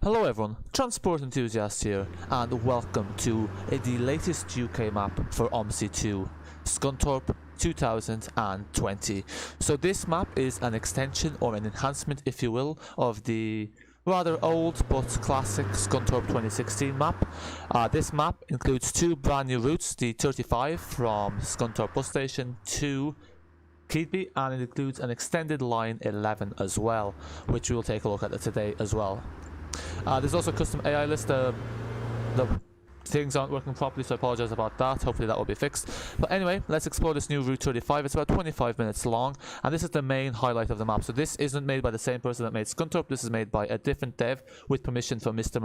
Hello everyone, TransportEnthusiast here, and welcome to the latest UK map for Omsi 2, Scunthorpe 2020. So this map is an extension or an enhancement, if you will, of the rather old but classic Scunthorpe 2016 map. This map includes two brand new routes, the 35 from Scunthorpe bus station to Keighley, and it includes an extended line 11 as well, which we will take a look at today as well. There's also a custom AI list. The things aren't working properly, so I apologize about that. Hopefully that will be fixed. But anyway, let's explore this new Route 35. It's about 25 minutes long, and this is the main highlight of the map. So this isn't made by the same person that made Scunthorpe. This is made by a different dev with permission from Mr.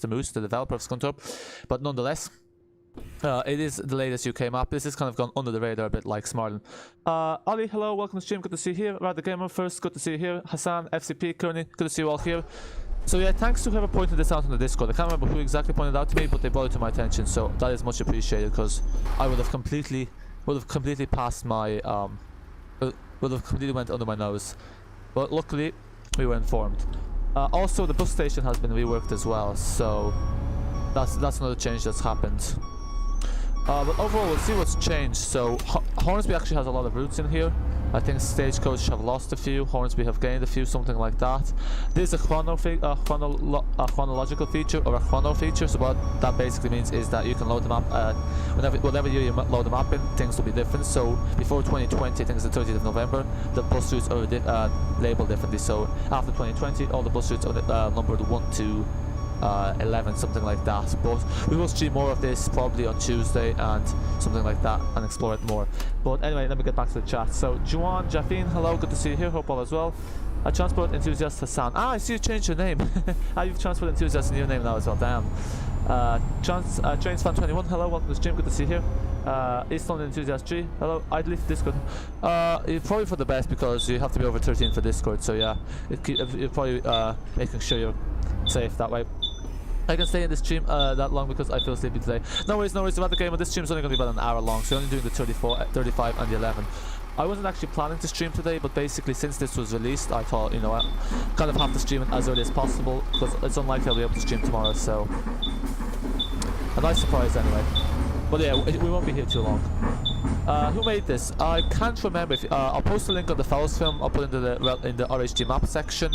Moose, the developer of Scunthorpe. But nonetheless, it is the latest UK map. This has kind of gone under the radar a bit like Smarden. Ali, hello, welcome to stream. Good to see you here. Rad the Gamer first, good to see you here. Hassan, FCP, Kearney, good to see you all here. So yeah, thanks to whoever pointed this out on the Discord. I can't remember who exactly pointed it out to me, but they brought it to my attention, so that is much appreciated, because I would have completely passed my would have completely went under my nose. But luckily we were informed. Also, the bus station has been reworked as well, so that's another change that's happened. But overall, we'll see what's changed. So Hornsby actually has a lot of routes in here. I think Stagecoach have lost a few, Hornsby have gained a few, something like that. There's a chronological feature, or a chrono feature. So what that basically means is that you can load the map whenever you load the map in, things will be different. So before 2020, I think it's the 30th of November, the bus routes are labeled differently. So after 2020, all the bus routes are numbered 1 to 11, something like that. But we will stream more of this probably on Tuesday and something like that, and explore it more. But anyway, let me get back to the chat. So Juan, Jaffine, hello, good to see you here, hope all is well. TransportEnthusiast Hassan, I see you changed your name. You've TransportEnthusiast in your name now as well, damn. TrainsFan21, hello, welcome to the stream, good to see you here. East London Enthusiast G, hello. I'd leave Discord. Probably for the best, because you have to be over 13 for Discord, so yeah, you're probably making sure you're safe that way. I can stay in this stream that long because I feel sleepy today. No worries, about the game. This stream is only going to be about an hour long, so we're only doing the 35 and the 11. I wasn't actually planning to stream today, but basically since this was released, I thought, you know what, kind of have to stream it as early as possible, because it's unlikely I'll be able to stream tomorrow, so a nice surprise anyway. But yeah, we won't be here too long. Who made this? I can't remember. I'll post a link on the Fellows film. I'll put it in the RHG map section.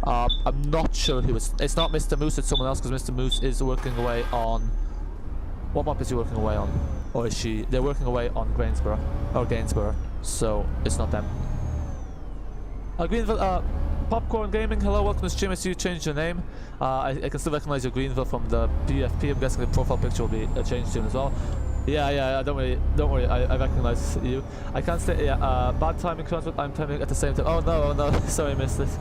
I'm not sure who it's not Mr. Moose, it's someone else, because Mr. Moose is working away on... What map is he working away on? Or is she? They're working away on Gainsborough, so it's not them. Greenville, Popcorn Gaming, hello, welcome to the stream. I see you changed your name. I can still recognize your Greenville from the BFP. I'm guessing the profile picture will be changed soon as well. Yeah, don't worry, I recognize you. I can't stay, bad timing, I'm timing at the same time. Oh no, sorry I missed this.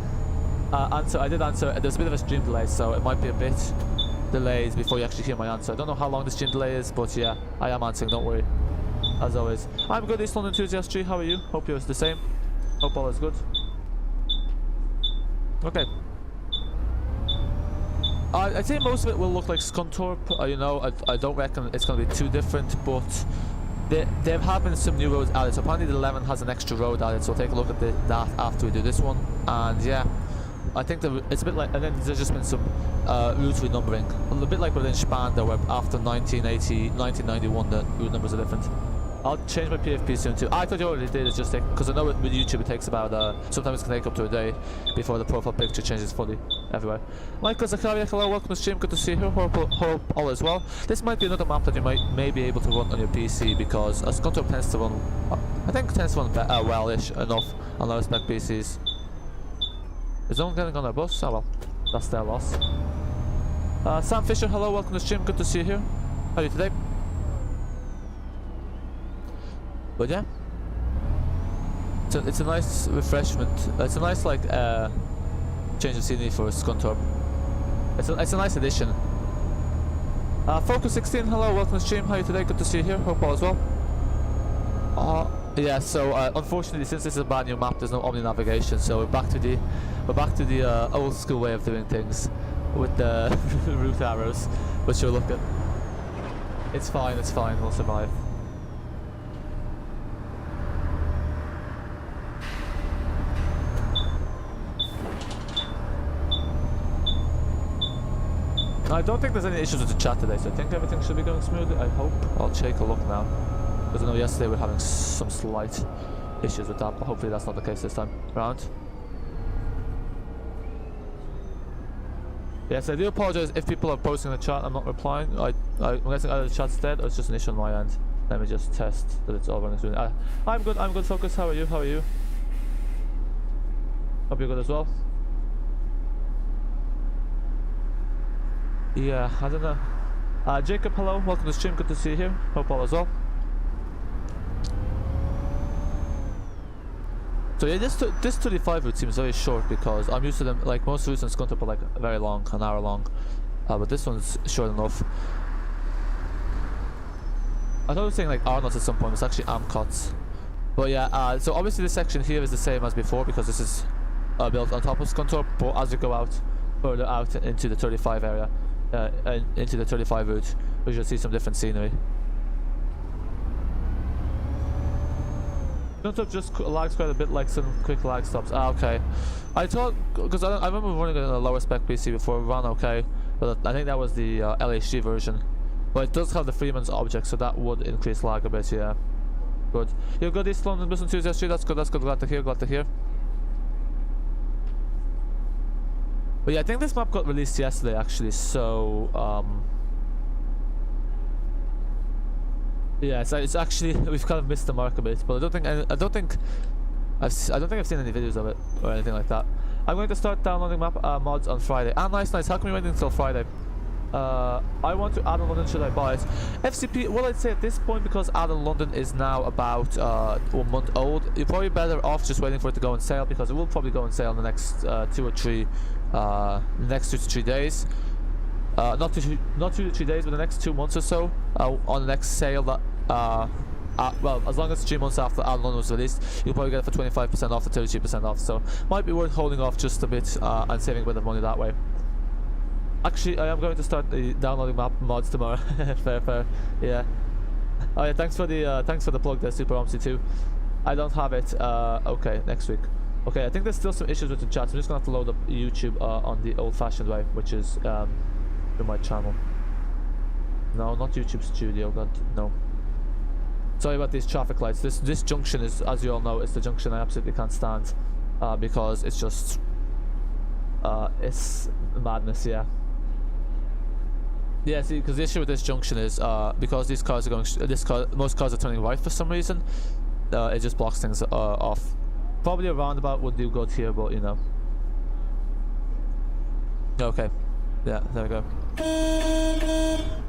I did answer, there's a bit of a stream delay, so it might be a bit delayed before you actually hear my answer. I don't know how long the stream delay is, but yeah, I am answering, don't worry. As always. I'm good, East London Enthusiast G, how are you? Hope you're the same. Hope all is good. Okay. I'd say most of it will look like Scunthorpe. You know, I don't reckon it's going to be too different, but there have been some new roads added. So apparently the 11 has an extra road added, so we'll take a look at that after we do this one. And yeah, I think it's a bit like, and then there's just been some route renumbering. A bit like within Spandau, where after 1991 the route numbers are different. I'll change my PFP soon too. I thought you already did, it's just because I know with YouTube it takes about, sometimes it can take up to a day before the profile picture changes fully everywhere. Michael Zakaria, hello, welcome to the stream, good to see you here, hope all is well. This might be another map that you may be able to run on your PC, because Scunthorpe tends to run, I think tends to run well-ish enough on low spec PCs. Is someone getting on their bus? Oh well, that's their loss. Sam Fisher, hello, welcome to the stream, good to see you here. How are you today? But yeah, it's a nice refreshment. It's a nice change of scenery for Scunthorpe. It's a nice addition. Focus 16, hello, welcome to the stream. How are you today? Good to see you here. Hope all is well. Yeah. So unfortunately, since this is a brand new map, there's no Omni navigation. So we're back to the old school way of doing things with the route arrows. Which you'll look at. It's fine. We'll survive. I don't think there's any issues with the chat today, so I think everything should be going smoothly. I hope. I'll take a look now, because I know yesterday we were having some slight issues with that, but hopefully that's not the case this time around. Yes, I do apologize if people are posting in the chat. I'm not replying. I'm guessing either the chat's dead or it's just an issue on my end. Let me just test that it's all running smoothly. I'm good. I'm good. Focus. How are you? How are you? Hope you're good as well. Yeah, I don't know. Jacob, hello. Welcome to the stream. Good to see you here. Hope all is well. So yeah, this 35 route seems very short because I'm used to them. Like most routes in Scunthorpe are like very long, an hour long, but this one's short enough. I thought I was saying like Arnold's at some point. It's actually Amcotts. But yeah, so obviously this section here is the same as before because this is built on top of Scunthorpe. But as we go out further out into the 35 area, into the 35 route, we should see some different scenery. Scunthorpe just lags quite a bit, like some quick lag stops. Ah, okay. I thought, because I remember running it in a lower spec PC before, it ran okay, but I think that was the LHG version. But it does have the Freeman's object, so that would increase lag a bit, yeah. Good. You're good, East London Bus Enthusiast, that's good, that's good, glad to hear, glad to hear. But yeah, I think this map got released yesterday actually, so yeah, it's actually we've kind of missed the mark a bit, but I don't think I've seen any videos of it or anything like that. I'm going to start downloading map mods on Friday. Ah, nice. How can we wait until Friday? I want to Addon London. Should I buy it? FCP. Well, I'd say at this point because Addon London is now about 1 month old. You're probably better off just waiting for it to go on sale because it will probably go on sale in the next 2 to 3 days. Not 2 to 3 days, but the next 2 months or so on the next sale that well, as long as 3 months after Addon London was released, you'll probably get it for 25% off to 33% off, so might be worth holding off just a bit and saving a bit of money that way. Actually, I am going to start downloading map mods tomorrow. fair, yeah. Oh yeah, thanks for the plug there, Super Omsi too. I don't have it. Okay, next week. Okay, I think there's still some issues with the chat, so I'm just gonna have to load up YouTube on the old-fashioned way, which is through my channel. No, not YouTube Studio. God, no. Sorry about these traffic lights. This junction is, as you all know, it's the junction I absolutely can't stand because it's just it's madness. Yeah. Yeah. See, because the issue with this junction is because these cars are going, most cars are turning right for some reason. It just blocks things off. Probably a roundabout would do good here, but you know. Okay. Yeah, there we go.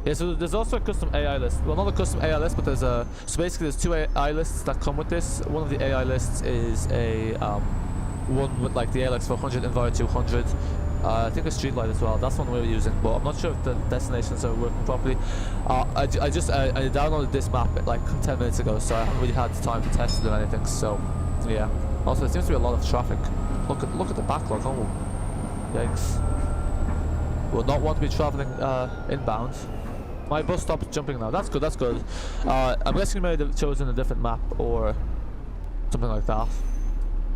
Yeah, so there's also a custom AI list. Well, not a custom AI list, but there's a... So basically there's 2 AI lists that come with this. One of the AI lists is a... one with like the ALX400 Enviro 200. I think a street light as well. That's one we were using, but I'm not sure if the destinations are working properly. I downloaded this map like 10 minutes ago, so I haven't really had time to test it or anything, so... Yeah. Also, there seems to be a lot of traffic. Look at the backlog. Oh, yikes. Will not want to be traveling inbound. My bus stopped jumping now. That's good. That's good. I'm guessing you may have chosen a different map or something like that.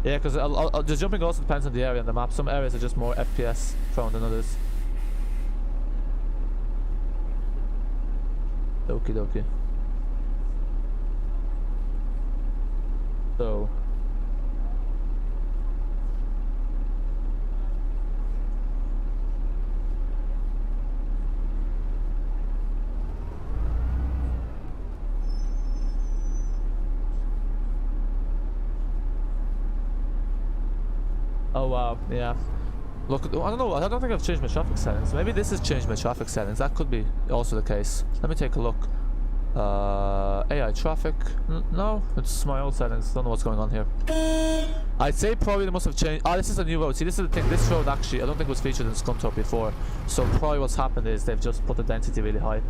Yeah, because the jumping also depends on the area on the map. Some areas are just more FPS prone than others. Okie dokie. So. Oh wow, yeah. Look, I don't know, I don't think I've changed my traffic settings. Maybe this has changed my traffic settings. That could be also the case. Let me take a look. AI traffic. No, it's my old settings. Don't know what's going on here. I'd say probably they must have changed. Oh, this is a new road. See, this is the thing. This road actually, I don't think was featured in Scunthorpe before. So probably what's happened is they've just put the density really high.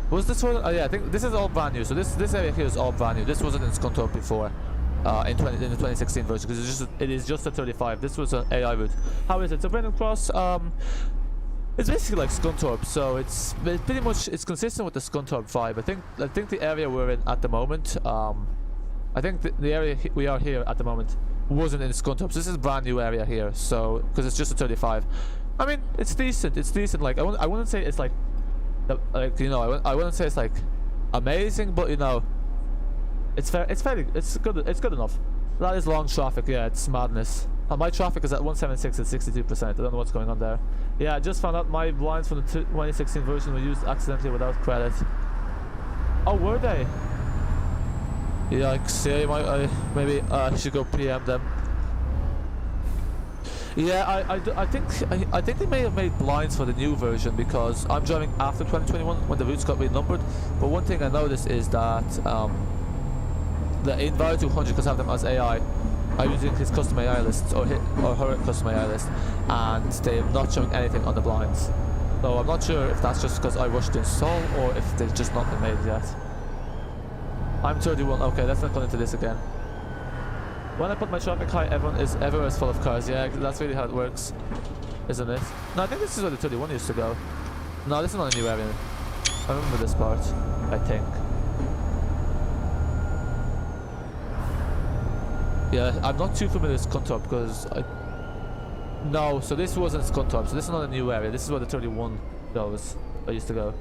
Was this one? Oh yeah, I think this is all brand new. So this area here is all brand new. This wasn't in Scunthorpe before, in the 2016 version, because it is just a 35. This was an AI route. How is it? So Brendan Cross, it's basically like Scunthorpe. So it's pretty much consistent with the Scunthorpe vibe. I think the area we're in at the moment, I think the area we are here at the moment wasn't in Scunthorpe. So this is a brand new area here, so because it's just a 35. I mean, it's decent. It's decent. Like I wouldn't say it's like you know, I wouldn't say it's like amazing, but you know, it's fair. It's fairly. It's good. It's good enough. That is long traffic. Yeah, it's madness. My traffic is at 176 at 62%. I don't know what's going on there. Yeah, I just found out my blinds from the 2016 version were used accidentally without credit. Oh, were they? Yikes! Yeah, maybe I should go PM them. Yeah, I think they may have made blinds for the new version because I'm driving after 2021 when the routes got renumbered. But one thing I noticed is that the Enviro 200, because I have them as AI, I'm using his custom AI lists or her custom AI list, and they're not showing anything on the blinds. So I'm not sure if that's just because I rushed to install or if they've just not been made yet. I'm 31. Okay, let's not go into this again. When I put my traffic high, everywhere is full of cars. Yeah, that's really how it works, isn't it? No, I think this is where the 31 used to go. No, this is not a new area. I remember this part, I think. Yeah, I'm not too familiar with Scunthorpe because no, so this wasn't Scunthorpe, so this is not a new area. This is where the 31 goes. I used to go.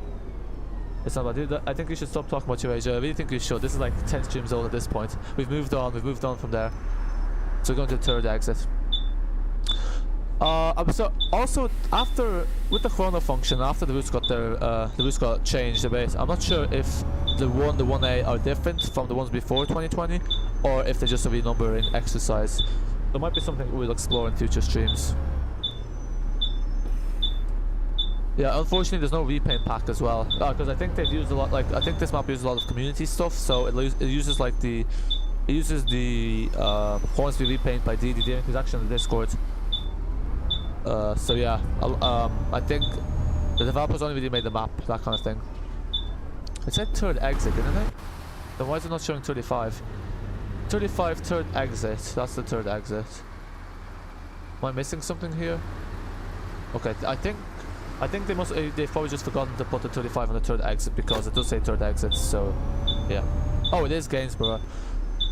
It's not about I think you should stop talking about your age. I really think you should. This is like 10 streams old at this point. We've moved on from there. So we're going to the third exit. So also after with the chrono function, after the routes got changed a bit. I'm not sure if the 1A are different from the ones before 2020, or if they're just a renumbering exercise. There might be something we'll explore in future streams. Yeah, unfortunately there's no repaint pack as well, because I think they've used a lot, like, I think this map uses a lot of community stuff, so it uses like the Hornsby repaint by DD, who's actually on the Discord. So yeah, I think the developers only really made the map, that kind of thing. It said third exit, didn't it? Then why is it not showing 35? 35 third exit, that's the third exit. Am I missing something here? Okay, I think they've probably just forgotten to put the 35 on the third exit because it does say third exit, so yeah. Oh, it is Gainsborough.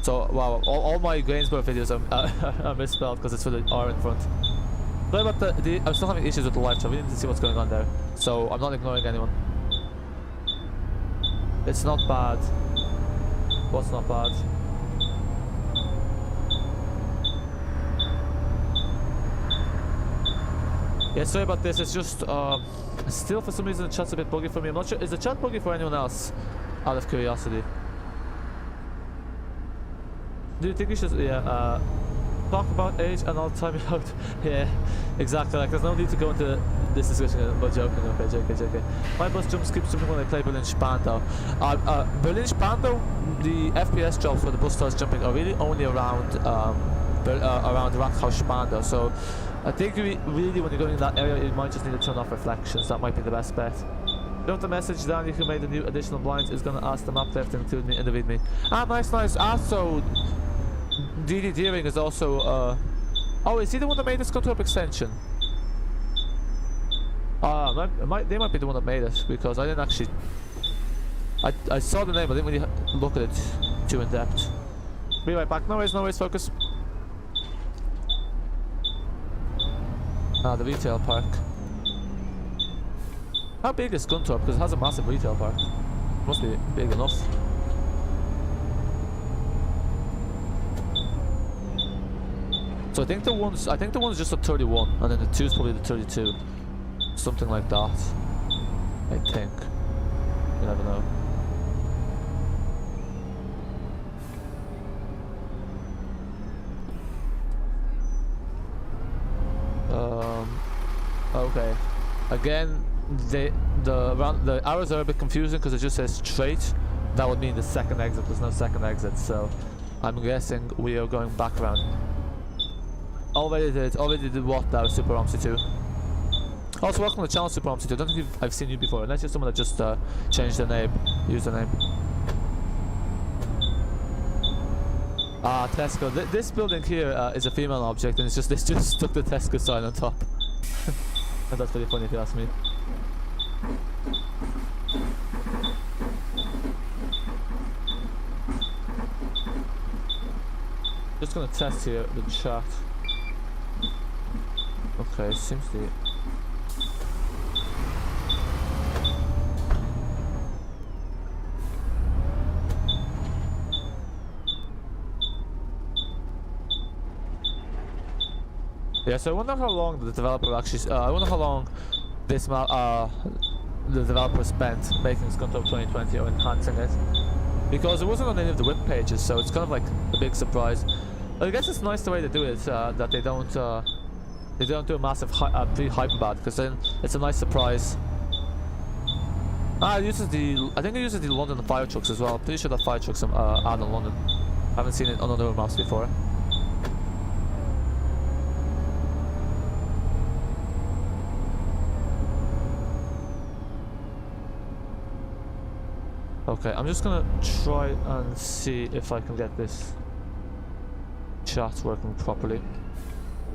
So wow, all my Gainsborough videos are misspelled because it's with the R in front. Sorry about I'm still having issues with the live chat. We need to see what's going on there, so I'm not ignoring anyone. It's not bad. What's not bad? Yeah, sorry about this. It's just still for some reason the chat's a bit buggy for me. I'm not sure. Is the chat buggy for anyone else? Out of curiosity. Do you think you should talk about age and I'll time it out? Yeah, exactly. Like there's no need to go into this discussion about joking. Okay, JK. My bus jumps keeps jumping when I play Berlin Spandau. Berlin Spandau, the FPS drops where the bus starts jumping are really only around around Rathaus Spandau. So I think really when you're going in that area, you might just need to turn off reflections. That might be the best bet. Don't the message Danny who made the new additional blinds is going to ask the map player to include me in the readme. Ah, nice. Also, DD Deering is also oh, is he the one that made the Scunthorpe extension? They might be the one that made it because I didn't actually. I saw the name, I didn't really look at it too in depth. Be right back. No worries, focus. Ah, the retail park. How big is Scunthorpe? Because it has a massive retail park. Must be big enough. So I think the one's just a 31, and then the 2 is probably the 32, something like that. I think. You never know. Okay. Again, the arrows are a bit confusing because it just says straight. That would mean the second exit. There's no second exit, so I'm guessing we are going back around. Already did what now, Super Omsi 2. Also, welcome to the channel, Super Omsi 2. I don't think I've seen you before, unless you're someone that just changed their name, username. Ah, Tesco. This building here is a female object, and it's just stuck the Tesco sign on top. And that's pretty funny if you ask me. Just gonna test here the chat. Okay, seems to. Yeah, so I wonder how long the developer actually. I wonder how long this map, the developer spent making Scunthorpe 2020 or enhancing it, because it wasn't on any of the web pages, so it's kind of like a big surprise. I guess it's nice the way they do it, that they don't do a massive pre-hype about it, because then it's a nice surprise. It uses I think it uses the London fire trucks as well. I'm pretty sure that fire trucks are Addon London. I haven't seen it on other maps before. Okay, I'm just gonna try and see if I can get this chat working properly.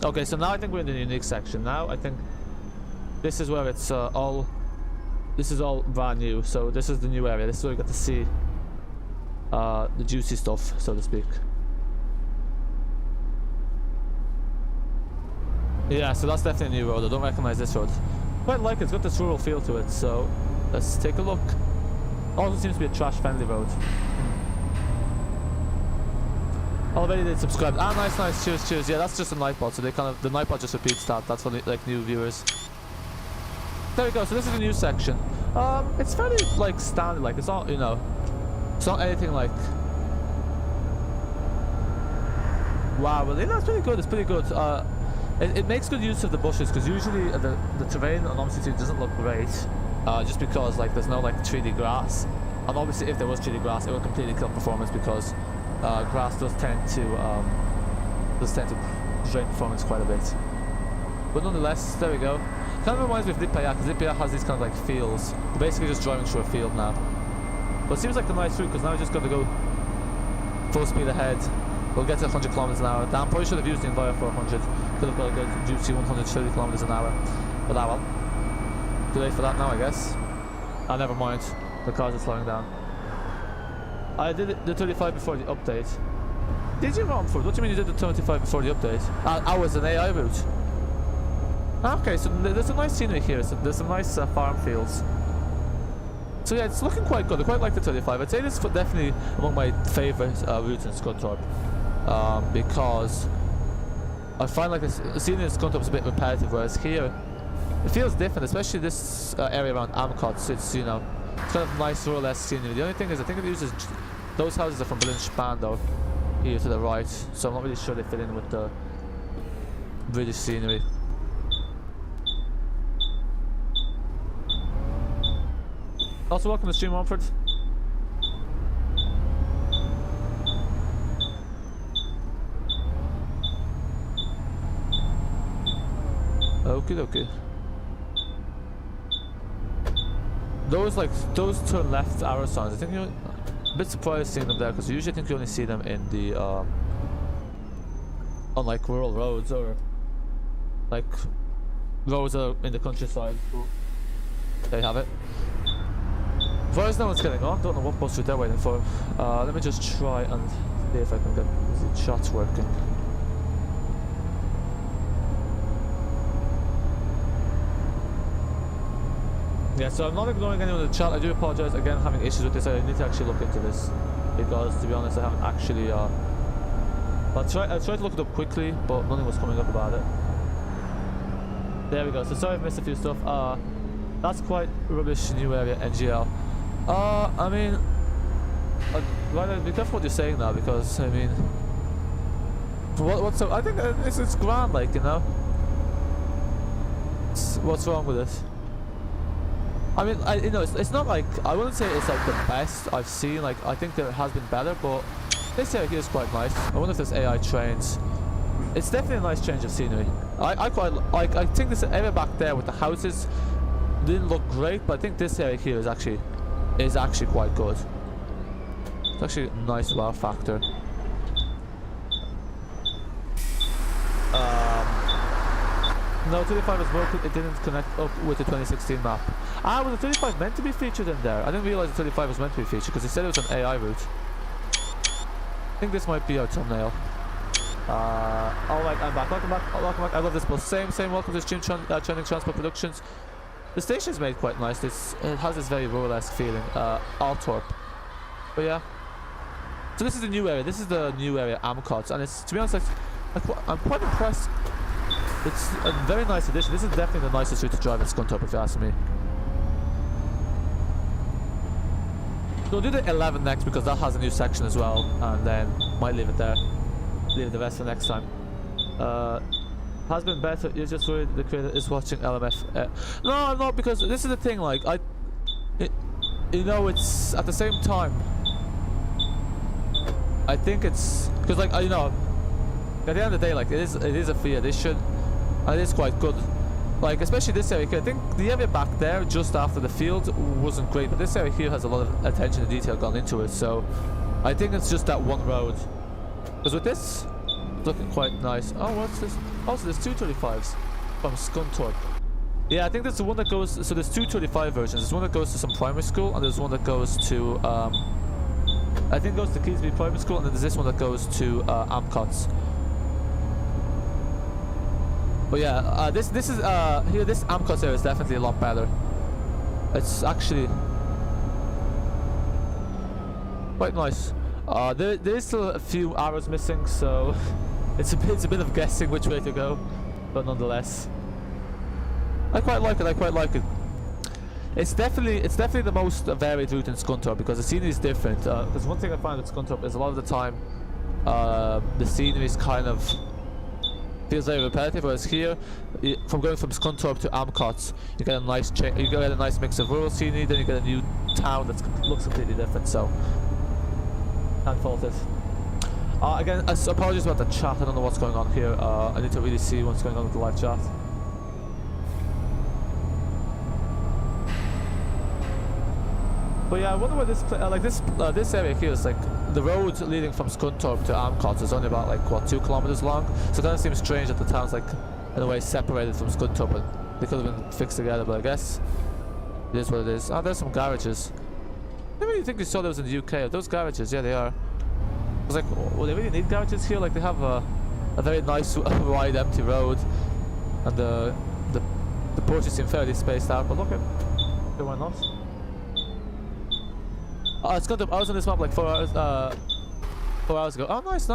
Okay, so now I think we're in the unique section. Now I think this is where it's this is all brand new. So this is the new area. This is where you get to see the juicy stuff, so to speak. Yeah, so that's definitely a new road. I don't recognize this road. Quite like it. It's got this rural feel to it. So let's take a look. Also seems to be a trash-friendly road. Already they subscribed. Ah, nice. Cheers. Yeah, that's just a nightbot. So the nightbot just repeats that. That's for like new viewers. There we go. So this is the new section. It's fairly like standard. Like it's not, it's not anything like. Wow, well, that's pretty good. It's pretty good. It makes good use of the bushes, because usually the terrain on Omsi 2 doesn't look great. Just because like there's no like 3D grass, and obviously if there was 3D grass it would completely kill performance, because grass does tend to drain performance quite a bit. But nonetheless, there we go. Kind of reminds me of Lipaya, because Lipaya has these kind of like fields. We're basically just driving through a field now. But it seems like a nice route, because now we're just going to go full speed ahead. We'll get to 100 kilometers an hour. Damn, probably should have used the Enviro for 100. Could have got a good juicy 130 kilometers an hour. But that well. Too late for that now, I guess. Never mind. The cars are slowing down. I did the 35 before the update. Did you, Romford? What do you mean you did the 25 before the update? I was an AI route. Okay, so there's some nice scenery here. So there's some nice farm fields. So yeah, it's looking quite good. I quite like the 35. I'd say this is definitely among my favourite routes in Scunthorpe. Because I find like the scenery in Scunthorpe is a bit repetitive, whereas here it feels different, especially this area around Amcotts. It's, it's kind of nice rural-esque scenery. The only thing is, I think it uses those houses are from Berlin Spandau here to the right, so I'm not really sure they fit in with the British scenery. Also, welcome to stream, Romford. Okay. Those turn left arrow signs, I think you're a bit surprised seeing them there, because usually I think you only see them in the on like rural roads, or like roads that are in the countryside. There you have it. As far as no one's getting on, don't know what bus route they're waiting for. Let me just try and see if I can get the shots working. Yeah, so I'm not ignoring anyone in the chat. I do apologize again, having issues with this. I need to actually look into this, because to be honest I haven't actually I tried to look it up quickly, but nothing was coming up about it. There we go. So sorry I've missed a few stuff. That's quite rubbish new area, NGL. I mean, right, be careful what you're saying now, because I mean, so I think it's grand, like, what's wrong with it? I mean, it's not like, I wouldn't say it's like the best I've seen. Like, I think there has been better, but this area here is quite nice. I wonder if there's AI trains. It's definitely a nice change of scenery. I quite like. I think this area back there with the houses didn't look great, but I think this area here is actually quite good. It's actually a nice wow factor. No, 35 was broken. It didn't connect up with the 2016 map. Was the 35 meant to be featured in there? I didn't realize the 35 was meant to be featured, because they said it was an AI route. I think this might be our thumbnail. All right, I'm back. Welcome back. Welcome back. I love this bus. Same. Welcome to Stream Trending Transport Productions. The station's made quite nice. It has this very rural-esque feeling. Altorp. But yeah. So this is the new area. This is the new area, Amcotts, and it's, to be honest, I'm quite impressed. It's a very nice addition. This is definitely the nicest route to drive in Scunthorpe, if you ask me. So we'll do the 11 next because that has a new section as well, and then might leave it there. Leave the rest for next time. Has been better. You're just worried the creator is watching LMF. No, because this is the thing. Like you know, it's at the same time. I think it's because, like, you know, at the end of the day, like it is a free edition, and it is quite good. Like, especially this area here. I think the area back there, just after the field, wasn't great, but this area here has a lot of attention to detail gone into it. So, I think it's just that one road. Because with this, it's looking quite nice. Oh, what's this? Oh, so there's 235s from Scunthorpe. Yeah, I think that's the one that goes. So there's 235 versions. There's one that goes to some primary school, and there's one that goes to. I think it goes to Keysby Primary School, and then there's this one that goes to Amcotts. But yeah, this is here. This Amcotts area is definitely a lot better. It's actually quite nice. There is still a few arrows missing, so it's a bit of guessing which way to go, but nonetheless, I quite like it. It's definitely the most varied route in Scunthorpe because the scenery is different. Because one thing I find with Scunthorpe is a lot of the time the scenery is kind of feels very repetitive, whereas here, from going from Scunthorpe to Amcotts, you get a nice mix of rural scenery, then you get a new town that looks completely different. So can't fault it. Again, apologies about the chat. I don't know what's going on here. I need to really see what's going on with the live chat. But yeah, I wonder where this area here is like. The road leading from Scunthorpe to Amcotts is only about like what 2 kilometers long, so it kind of seems strange that the town's like in a way separated from Scunthorpe, and they could have been fixed together. But I guess it is what it is. Oh, there's some garages. Maybe you think you saw those in the UK? Are those garages? Yeah, they are. I was like, well, they really need garages here. Like they have a very nice wide empty road, and the porches seem fairly spaced out. But look at, why not? Oh, it's got. I was on this map like 4 hours ago. Oh, nice.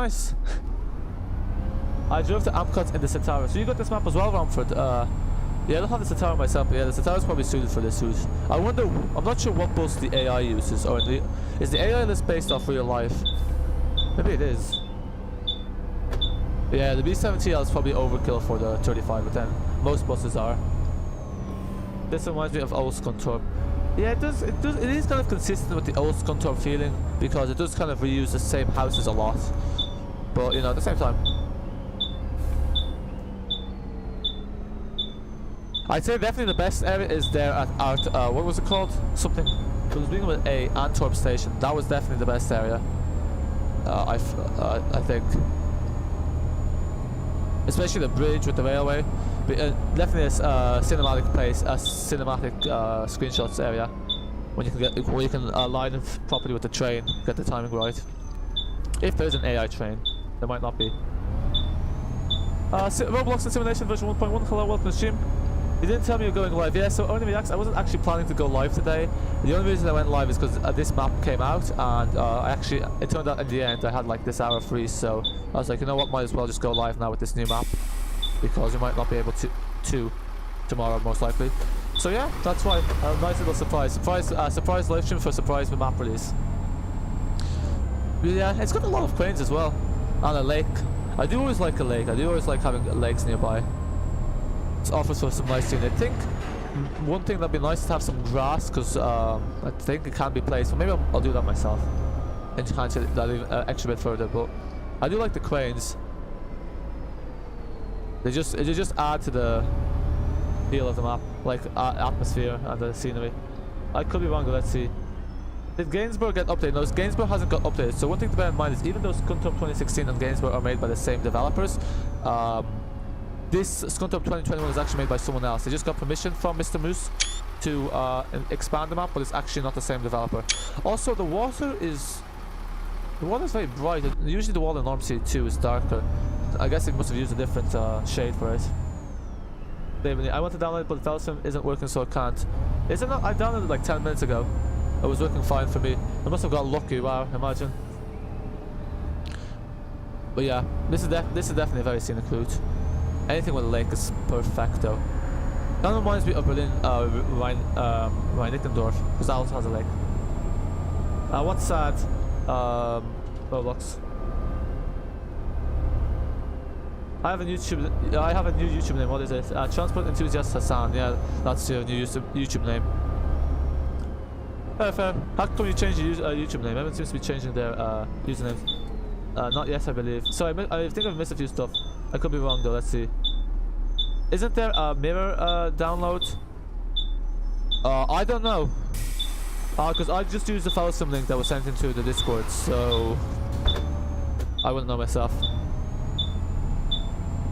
I drove to Amcotts in the Citara. So you got this map as well, Romford? Yeah, I don't have the Citara myself, but yeah, the Citara is probably suited for this route. I wonder. I'm not sure what bus the AI uses, or is the AI list based off real life? Maybe it is. Yeah, the B70L is probably overkill for the 35, but then most buses are. This reminds me of old Scunthorpe. Yeah, it does. It is kind of consistent with the old Scunthorpe feeling because it does kind of reuse the same houses a lot. But you know, at the same time, I'd say definitely the best area is there at what was it called? Something. It was beginning with A, Antwerp Station. That was definitely the best area. I think, especially the bridge with the railway. But, definitely a cinematic place, a cinematic screenshots area when you can get where you can line it properly with the train, get the timing right. If there's an AI train, there might not be. Roblox and Simulation version 1.1. Hello, welcome to the stream. You didn't tell me you're going live. Yeah, so only reacts. I wasn't actually planning to go live today. The only reason I went live is because this map came out, and it turned out in the end I had like this hour free. So I was like, you know what, might as well just go live now with this new map, because you might not be able to tomorrow most likely. So yeah, that's why. A nice little surprise live stream for a surprise map release. Yeah, it's got a lot of cranes as well, and a lake. I do always like a lake. I do always like having lakes nearby. It offers for some nice scenery. I think one thing that'd be nice is to have some grass, because I think it can be placed. So maybe I'll do that myself and enhance it that even extra bit further. But I do like the cranes. They just add to the feel of the map, like atmosphere and the scenery. I could be wrong, but let's see. Did Gainsborough get updated? No, Gainsborough hasn't got updated. So one thing to bear in mind is even though Scunthorpe 2016 and Gainsborough are made by the same developers, this Scunthorpe 2021 is actually made by someone else. They just got permission from Mr. Moose to expand the map, but it's actually not the same developer. Also, the water is very bright. Usually the water in Omsi too is darker. I guess it must have used a different shade for it. I want to download it, but the file system isn't working, so I can't. Is it not? I downloaded it like 10 minutes ago. It was working fine for me. I must have got lucky. Wow, imagine. But yeah, this is definitely a very scenic route. Anything with a lake is perfecto. Kind of reminds me of Berlin, Rhein-Nickendorf, because that also has a lake. What's sad? Roblox. I have a new YouTube name. What is it? TransportEnthusiast Hassan. Yeah, that's your new YouTube name. Fair. How come you changed your YouTube name? Everyone seems to be changing their usernames. Not yet, I believe. So I think I've missed a few stuff. I could be wrong though. Let's see. Isn't there a mirror download? I don't know. Because I just used the file system link that was sent into the Discord, so I wouldn't know myself.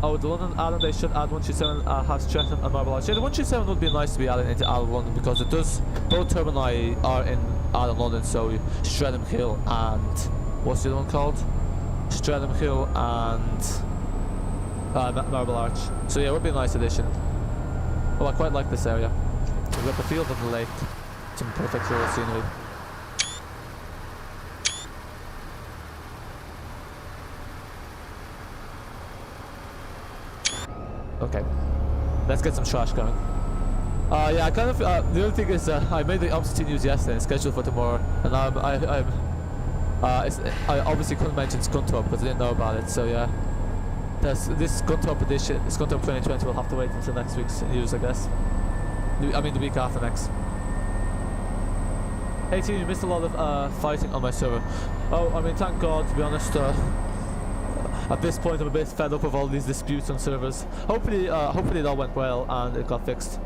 Oh, the London Addon, they should add 127 has Streatham and Marble Arch. Yeah, the 127 would be nice to be added into Addon London, because it does, both termini are in Addon London, so Streatham Hill and, what's the other one called? Streatham Hill and Marble Arch. So yeah, it would be a nice addition. Well, I quite like this area. We've got the field and the lake. Some perfect rural scenery. Okay, let's get some trash going. Yeah, I kind of. The other thing is, I made the Omsi news yesterday and scheduled for tomorrow, and I obviously couldn't mention Scunthorpe because I didn't know about it. So yeah, this Scunthorpe edition, Scunthorpe 2020, will have to wait until next week's news, I guess. I mean, the week after next. 18, you missed a lot of fighting on my server. Oh, I mean, thank God. To be honest. At this point, I'm a bit fed up of all these disputes on servers. Hopefully it all went well and it got fixed.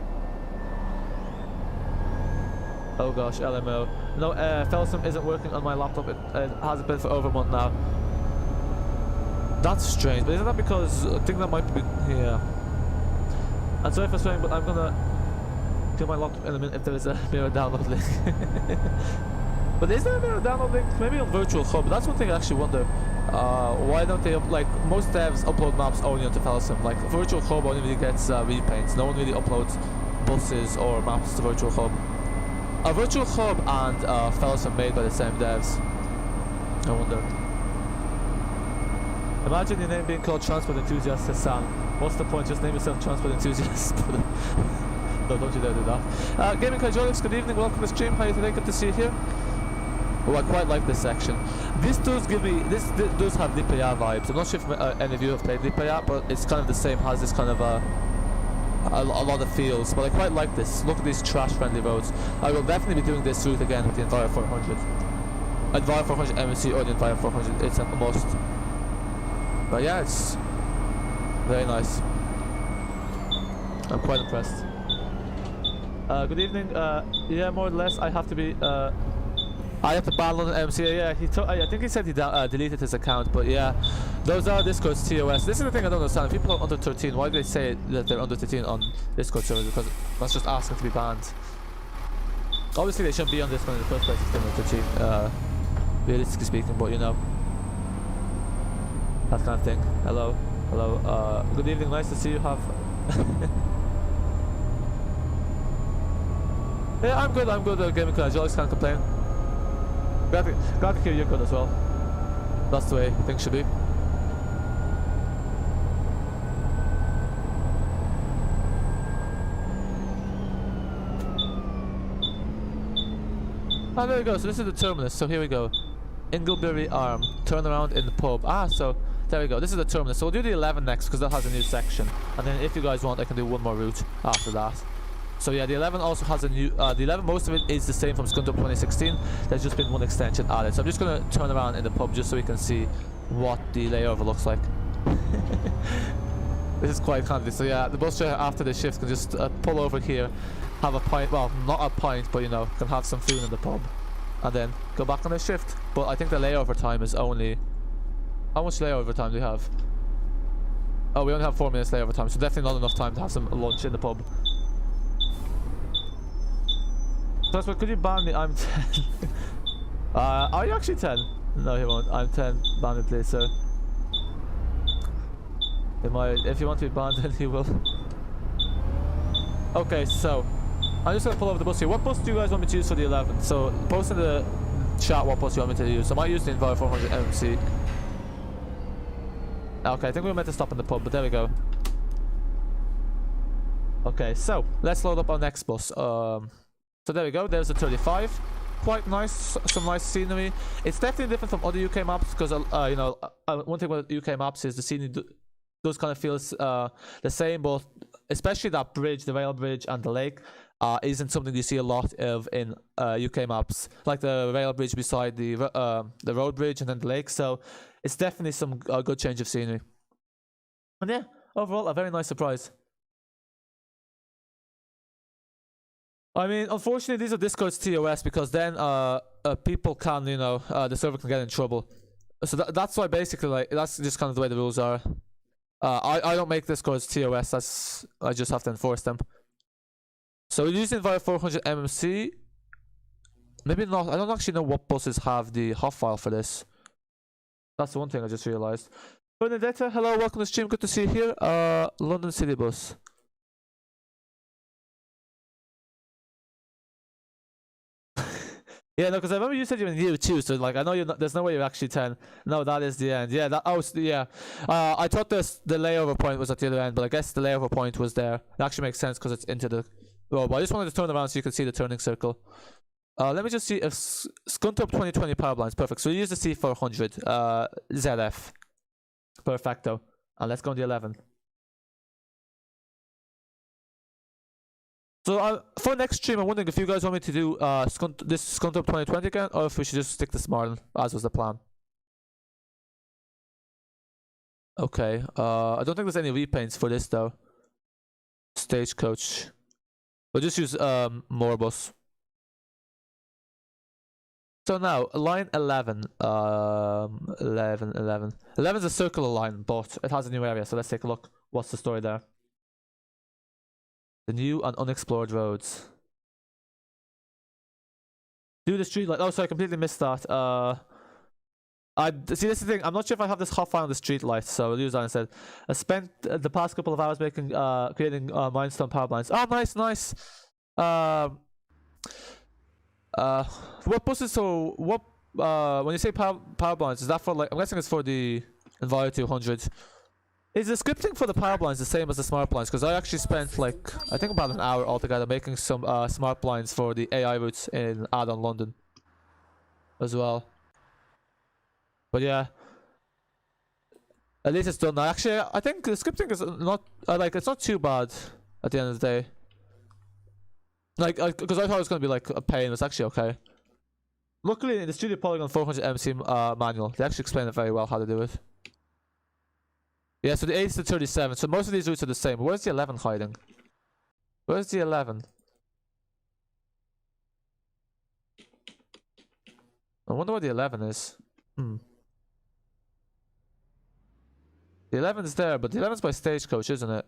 Oh gosh, LMO. No, Felsum isn't working on my laptop. It hasn't been for over a month now. That's strange, but isn't that because I think that might be here? I'm sorry for swearing, but I'm gonna kill my laptop in a minute if there is a mirror download link. But is there a mirror download link? Maybe on Virtual Hub. That's one thing I actually wonder. Why don't they like most devs upload maps only onto Felsum? Like Virtual Hub only really gets repaints. No one really uploads buses or maps to Virtual Hub. Virtual Hub and Felsum made by the same devs. I wonder. Imagine your name being called Transport Enthusiast Hassan. What's the point? Just name yourself Transport Enthusiast. No, don't you dare do that. Gaming Hydraulics, good evening, welcome to the stream. How are you today? Good to see you here. Oh, I quite like this section. This does give me, this does have Lipaya vibes. I'm not sure if any of you have played Lipaya, but it's kind of the same, has this kind of a lot of feels. But I quite like this. Look at these trash-friendly roads. I will definitely be doing this route again with the Enviro 400. Enviro 400 MSC or the Enviro 400, it's a must. But yeah, it's very nice. I'm quite impressed. Good evening. Yeah, more or less, I have to be. I have to ban London MC. Yeah, I think he said he deleted his account, but yeah, those are Discord's TOS. This is the thing I don't understand. If people are under 13, why do they say that they're under 13 on Discord servers? Because that's just asking to be banned. Obviously, they shouldn't be on Discord in the first place if they're under 13, realistically speaking, but you know, that kind of thing. Hello. Good evening. Nice to see you. Have. Yeah, I'm good. Gaming Hydraulics, can't complain. Glad to hear you're good as well. That's the way things should be. Ah, there we go. So this is the terminus. So here we go. Ingleberry Arm. Turn around in the pub. Ah, so there we go. This is the terminus. So we'll do the 11 next because that has a new section. And then if you guys want, I can do one more route after that. So yeah, the 11 also has a new, the 11, most of it is the same from Scunthorpe 2016. There's just been one extension added. So I'm just going to turn around in the pub just so we can see what the layover looks like. This is quite handy. So yeah, the bus driver after the shift can just pull over here, have a pint, well, not a pint, but you know, can have some food in the pub, and then go back on their shift. But I think the layover time is only, how much layover time do we have? Oh, we only have 4 minutes layover time, so definitely not enough time to have some lunch in the pub. But could you ban me? I'm 10. Are you actually 10? No, he won't. I'm 10. Ban me, please, sir. It might, if you want to be banned, then you will. Okay, so I'm just gonna pull over the bus here. What bus do you guys want me to use for the 11? So post in the chat what bus you want me to use. I might use the Enviro 400 MC. Okay, I think we were meant to stop in the pub, but there we go. Okay, so let's load up our next bus. So there we go. There's the 35. Quite nice, some nice scenery. It's definitely different from other UK maps because you know, one thing about UK maps is the scenery does kind of feels the same, but especially that bridge, the rail bridge and the lake, isn't something you see a lot of in UK maps, like the rail bridge beside the road bridge and then the lake. So it's definitely some good change of scenery. And yeah, overall a very nice surprise. I mean, unfortunately, these are Discord's TOS because then people can, you know, the server can get in trouble. So that's why basically, like, that's just kind of the way the rules are. I don't make Discord's TOS. I just have to enforce them. So we're using Enviro 400 MMC. Maybe not. I don't actually know what buses have the hot file for this. That's the one thing I just realized. Benedetta, hello, welcome to the stream. Good to see you here. London City bus. Yeah, no, because I remember you said you're in year 2, so like I know you're not, there's no way you're actually 10. No, that is the end. Yeah, that yeah. I thought the layover point was at the other end, but I guess the layover point was there. It actually makes sense because it's into the road. But I just wanted to turn around so you can see the turning circle. Let me just see if Scunthorpe 2020 power lines. Perfect. So we use the C400 ZF. Perfecto. And let's go on the 11. So for next stream, I'm wondering if you guys want me to do this Scunthorpe 2020 again, or if we should just stick to Smarden, as was the plan. Okay, I don't think there's any repaints for this though. Stagecoach. We'll just use Morbus. So now, line 11. 11 is a circular line, but it has a new area, so let's take a look. What's the story there? The new and unexplored roads. Do the street light. Oh, sorry, I completely missed that. I see. This is the thing. I'm not sure if I have this hot file on the street light, so I'll use that instead. I spent the past couple of hours making, creating Mindstone power lines. Oh, nice. What buses? So what? When you say power lines, is that for like? I'm guessing it's for the Enviro 200. Is the scripting for the power blinds the same as the smart blinds? Because I actually spent like, I think about an hour altogether making some smart blinds for the AI routes in Addon, London as well. But yeah, at least it's done now. Actually, I think the scripting is not, like, it's not too bad at the end of the day. Like, because I thought it was going to be like a pain. It's actually okay. Luckily, in the Studio Polygon 400 MC manual, they actually explain it very well how to do it. Yeah, so the 8 to 37. So most of these routes are the same. Where's the 11 hiding? Where's the 11? I wonder what the 11 is. The 11 is there, but the 11's by Stagecoach, isn't it?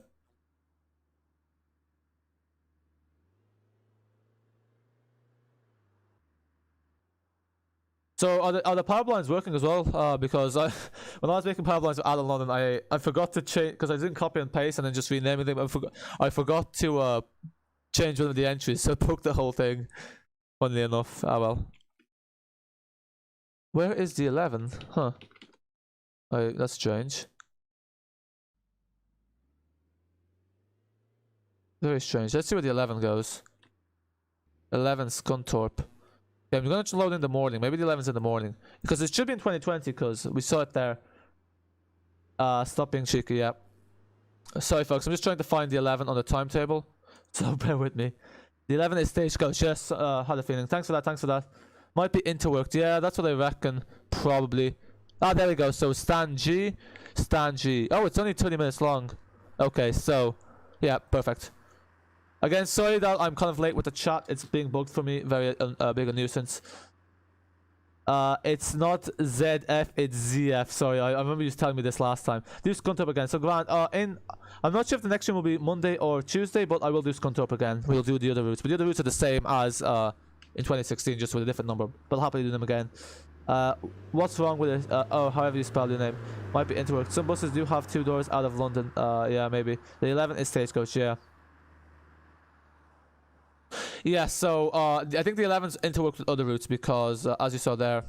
So are the power blinds working as well? Because when I was making power blinds with Addon London, I forgot to change, because I didn't copy and paste and then just rename them. I forgot to change one of the entries, so it broke the whole thing. Funnily enough, ah well. Where is the 11? Huh? That's strange. Very strange. Let's see where the 11 goes. 11 Scunthorpe. Yeah, I'm gonna load in the morning. Maybe the 11's in the morning. Because it should be in 2020, because we saw it there. Stop being cheeky, yeah. Sorry folks, I'm just trying to find the 11 on the timetable. So bear with me. The 11 is Stagecoach, yes, had a feeling. Thanks for that. Might be interworked, yeah, that's what I reckon. Probably. Ah, there we go. So Stan G. Oh, it's only 20 minutes long. Okay, so yeah, perfect. Again, sorry that I'm kind of late with the chat. It's being bugged for me. Very big a nuisance. It's not ZF, it's ZF. Sorry, I remember you telling me this last time. Do Scunthorpe again. So Grant, I'm not sure if the next stream will be Monday or Tuesday, but I will do Scunthorpe again. We'll do the other routes. But the other routes are the same as in 2016, just with a different number. But I'll happily do them again. What's wrong with it? Oh, however you spell your name. Might be interwork. Some buses do have 2 doors out of London. Yeah, maybe. The 11 is Stagecoach, yeah. Yeah, so I think the 11's interworked with other routes because, as you saw there,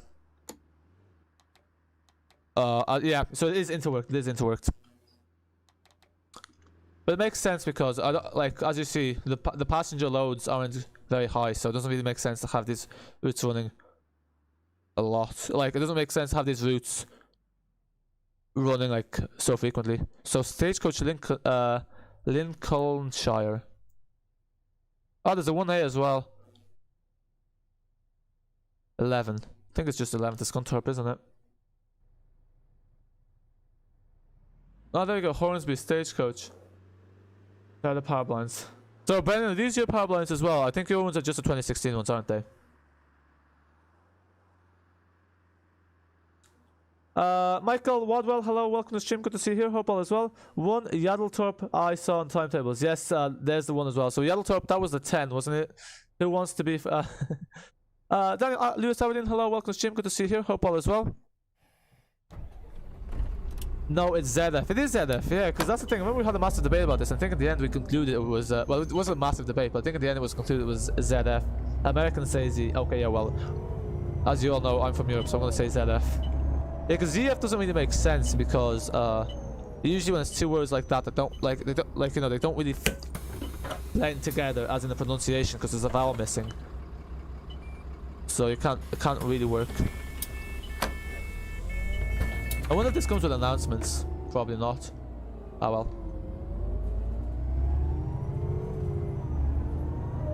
yeah, so it is interworked. It is interworked. But it makes sense because, like, as you see, the passenger loads aren't very high, so it doesn't really make sense to have these routes running a lot. Like, it doesn't make sense to have these routes running, like, so frequently. So, Stagecoach Lincolnshire. Oh, there's a 1A as well. 11. I think it's just 11 to Scunthorpe, isn't it? Oh, there you go. Hornsby Stagecoach. They're the power blinds. So, Brendan, are these your power blinds as well? I think your ones are just the 2016 ones, aren't they? Michael Wadwell, hello, welcome to the stream. Good to see you here. Hope all is well. 1 Yaddletorp I saw on timetables. Yes, there's the one as well. So, Yaddletorp, that was the 10, wasn't it? Who wants to be. Daniel Lewis Aberdeen, hello, welcome to the stream. Good to see you here. Hope all is well. No, it's ZF. It is ZF, yeah, because that's the thing. I remember we had a massive debate about this. I think in the end we concluded it was, well, it wasn't a massive debate, but I think in the end it was concluded it was ZF. Americans say Z. Okay, yeah, well, as you all know, I'm from Europe, so I'm going to say ZF. Yeah, because ZF doesn't really make sense because, usually when it's 2 words like that, that don't, they don't really blend together, as in the pronunciation, because there's a vowel missing. So it can't really work. I wonder if this comes with announcements. Probably not. Ah well.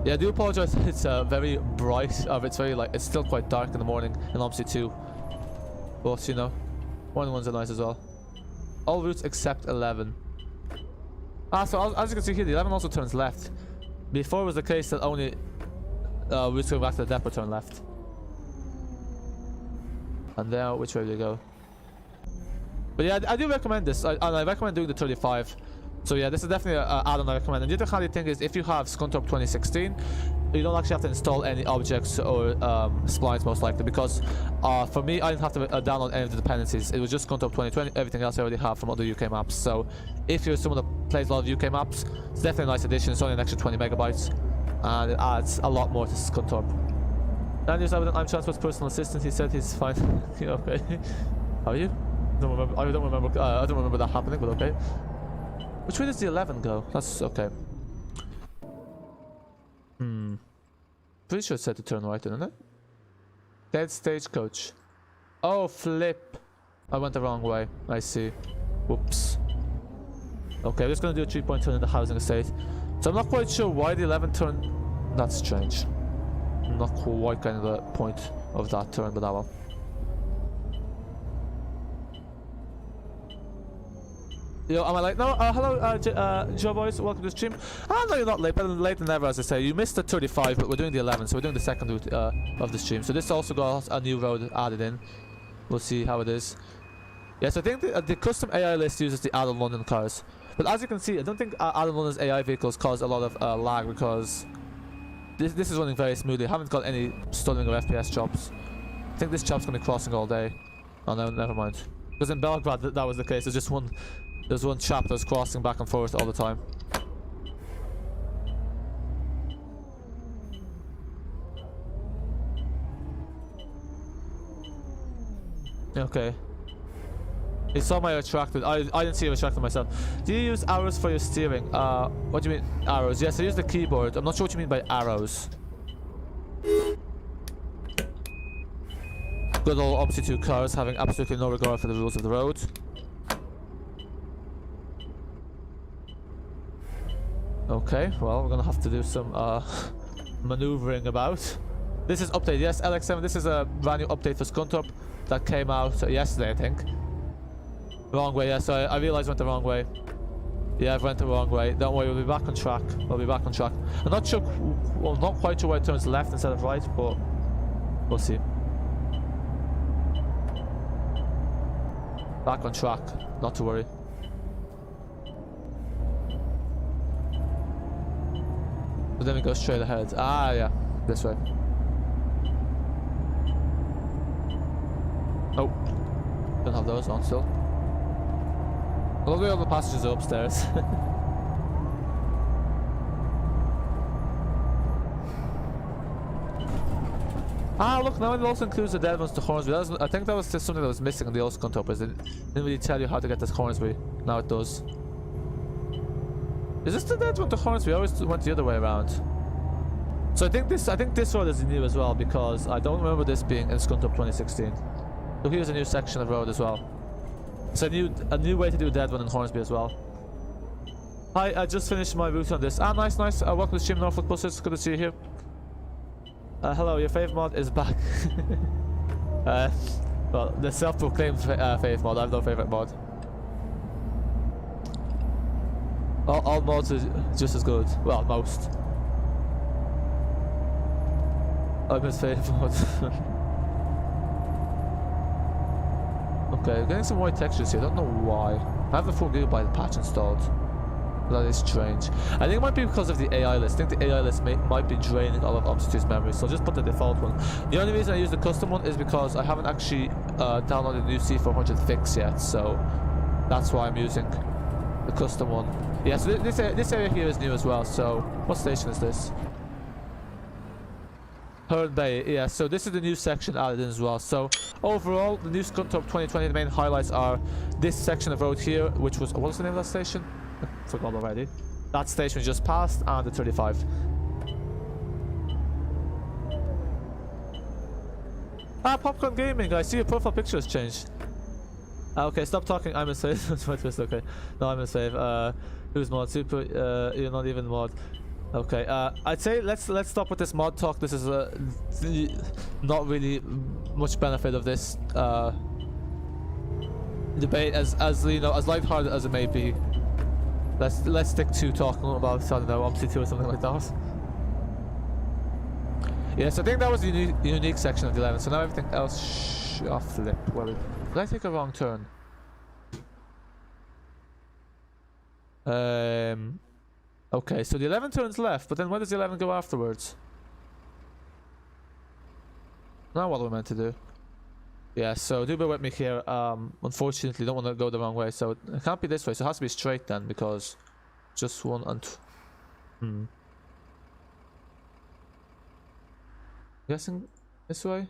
Yeah, I do apologize. It's very bright. It's very it's still quite dark in the morning in Omsi 2. But you know, morning ones are nice as well. All routes except 11. Ah, so as you can see here, the 11 also turns left. Before it was the case that only routes going back to the depot turn left. And now, which way do you go? But yeah, I do recommend this. I recommend doing the 35. So yeah, this is definitely an add-on I recommend. And the other handy thing is, if you have Scunthorpe 2016, you don't actually have to install any objects or splines most likely. Because for me, I didn't have to download any of the dependencies. It was just Scunthorpe 2020. Everything else I already have from other UK maps. So if you're someone that plays a lot of UK maps, it's definitely a nice addition. It's only an extra 20 megabytes. And it adds a lot more to Scunthorpe. Daniel Addon, I'm Transport's personal assistant. He said he's fine. Okay. How are you? I don't remember that happening, but okay. Which way does the 11 go? That's okay. Pretty sure it said to turn right, didn't it? Dead Stagecoach. Oh, flip. I went the wrong way. I see. Whoops. Okay, I'm just gonna do a 3-point turn in the housing estate. So I'm not quite sure why the 11 turn. That's strange. I'm not quite getting the point of that turn, but that well. Yo, am I late? No, hello, Joe boys, welcome to the stream. No, you're not late, better late than never, as I say. You missed the 35, but we're doing the 11, so we're doing the second route of the stream. So this also got a new road added in. We'll see how it is. Yes, I think the custom AI list uses the Addon London cars. But as you can see, I don't think Addon London's AI vehicles cause a lot of lag because this is running very smoothly. I haven't got any stuttering or FPS chops. I think this chop's going to be crossing all day. Oh no, never mind. Because in Belgrade that was the case. There's one chap that's crossing back and forth all the time. Okay. He saw my retracted. I didn't see a retracted myself. Do you use arrows for your steering? What do you mean arrows? Yes, I use the keyboard. I'm not sure what you mean by arrows. Good old Omsi 2 cars having absolutely no regard for the rules of the road. Okay, well, we're gonna have to do some maneuvering about. This is update, yes, ALX400. This is a brand new update for Scunthorpe that came out yesterday, I think. Wrong way, yeah, so I realized I went the wrong way. Yeah, I went the wrong way. Don't worry, we'll be back on track. We'll be back on track. I'm not sure, well, not quite sure why it turns left instead of right, but we'll see. Back on track, not to worry. But then we go straight ahead. Ah, yeah, this way. Don't have those on still. Luckily all the passengers are upstairs. Ah, look, now it also includes the dead ones to Hornsby. I think that was just something that was missing in the old Scunthorpe. It didn't really tell you how to get to Hornsby. Now it does. Is this the dead one to Hornsby? I always went the other way around. So I think this road is new as well, because I don't remember this being in Scunthorpe 2016. So here's a new section of road as well. It's a new way to do a dead one in Hornsby as well. Hi, I just finished my route on this. Ah, nice. Welcome to stream Norfolk buses. Good to see you here. Hello, your fave mod is back. Well, the self-proclaimed fave mod. I have no favorite mod. All mods are just as good. Well, most. I miss fave mod. Okay, getting some white textures here. I don't know why. I have the 4 GB patch installed. That is strange. I think it might be because of the AI list. I think the AI list might be draining all of Omsi 2's memory, so I'll just put the default one. The only reason I use the custom one is because I haven't actually downloaded the new C400 fix yet, so that's why I'm using the custom one. Yeah, so this area here is new as well. So what station is this? Herne Bay. Yeah, so this is the new section added in as well. So overall, the new Scunthorpe 2020, the main highlights are this section of road here, which was, what was the name of that station? I forgot already. That station just passed, and the 35. Ah, Popcorn Gaming, I see your profile picture has changed. Okay, stop talking, I'm a save. Okay, no, I'm a save. Who's mod? Super, you're not even mod. Okay, I'd say let's stop with this mod talk. This is not really much benefit of this debate, as you know, as lighthearted as it may be. Let's stick to talking about, I don't know, Omsi 2 or something like that. Yes, I think that was the unique section of the 11. So now everything else off flip. Well, did I take a wrong turn? Okay, so the 11 turns left, but then where does the 11 go afterwards? Now what are we meant to do? Yeah, so do bear with me here. Unfortunately, don't want to go the wrong way, so it can't be this way. So it has to be straight then, because just one and guessing this way.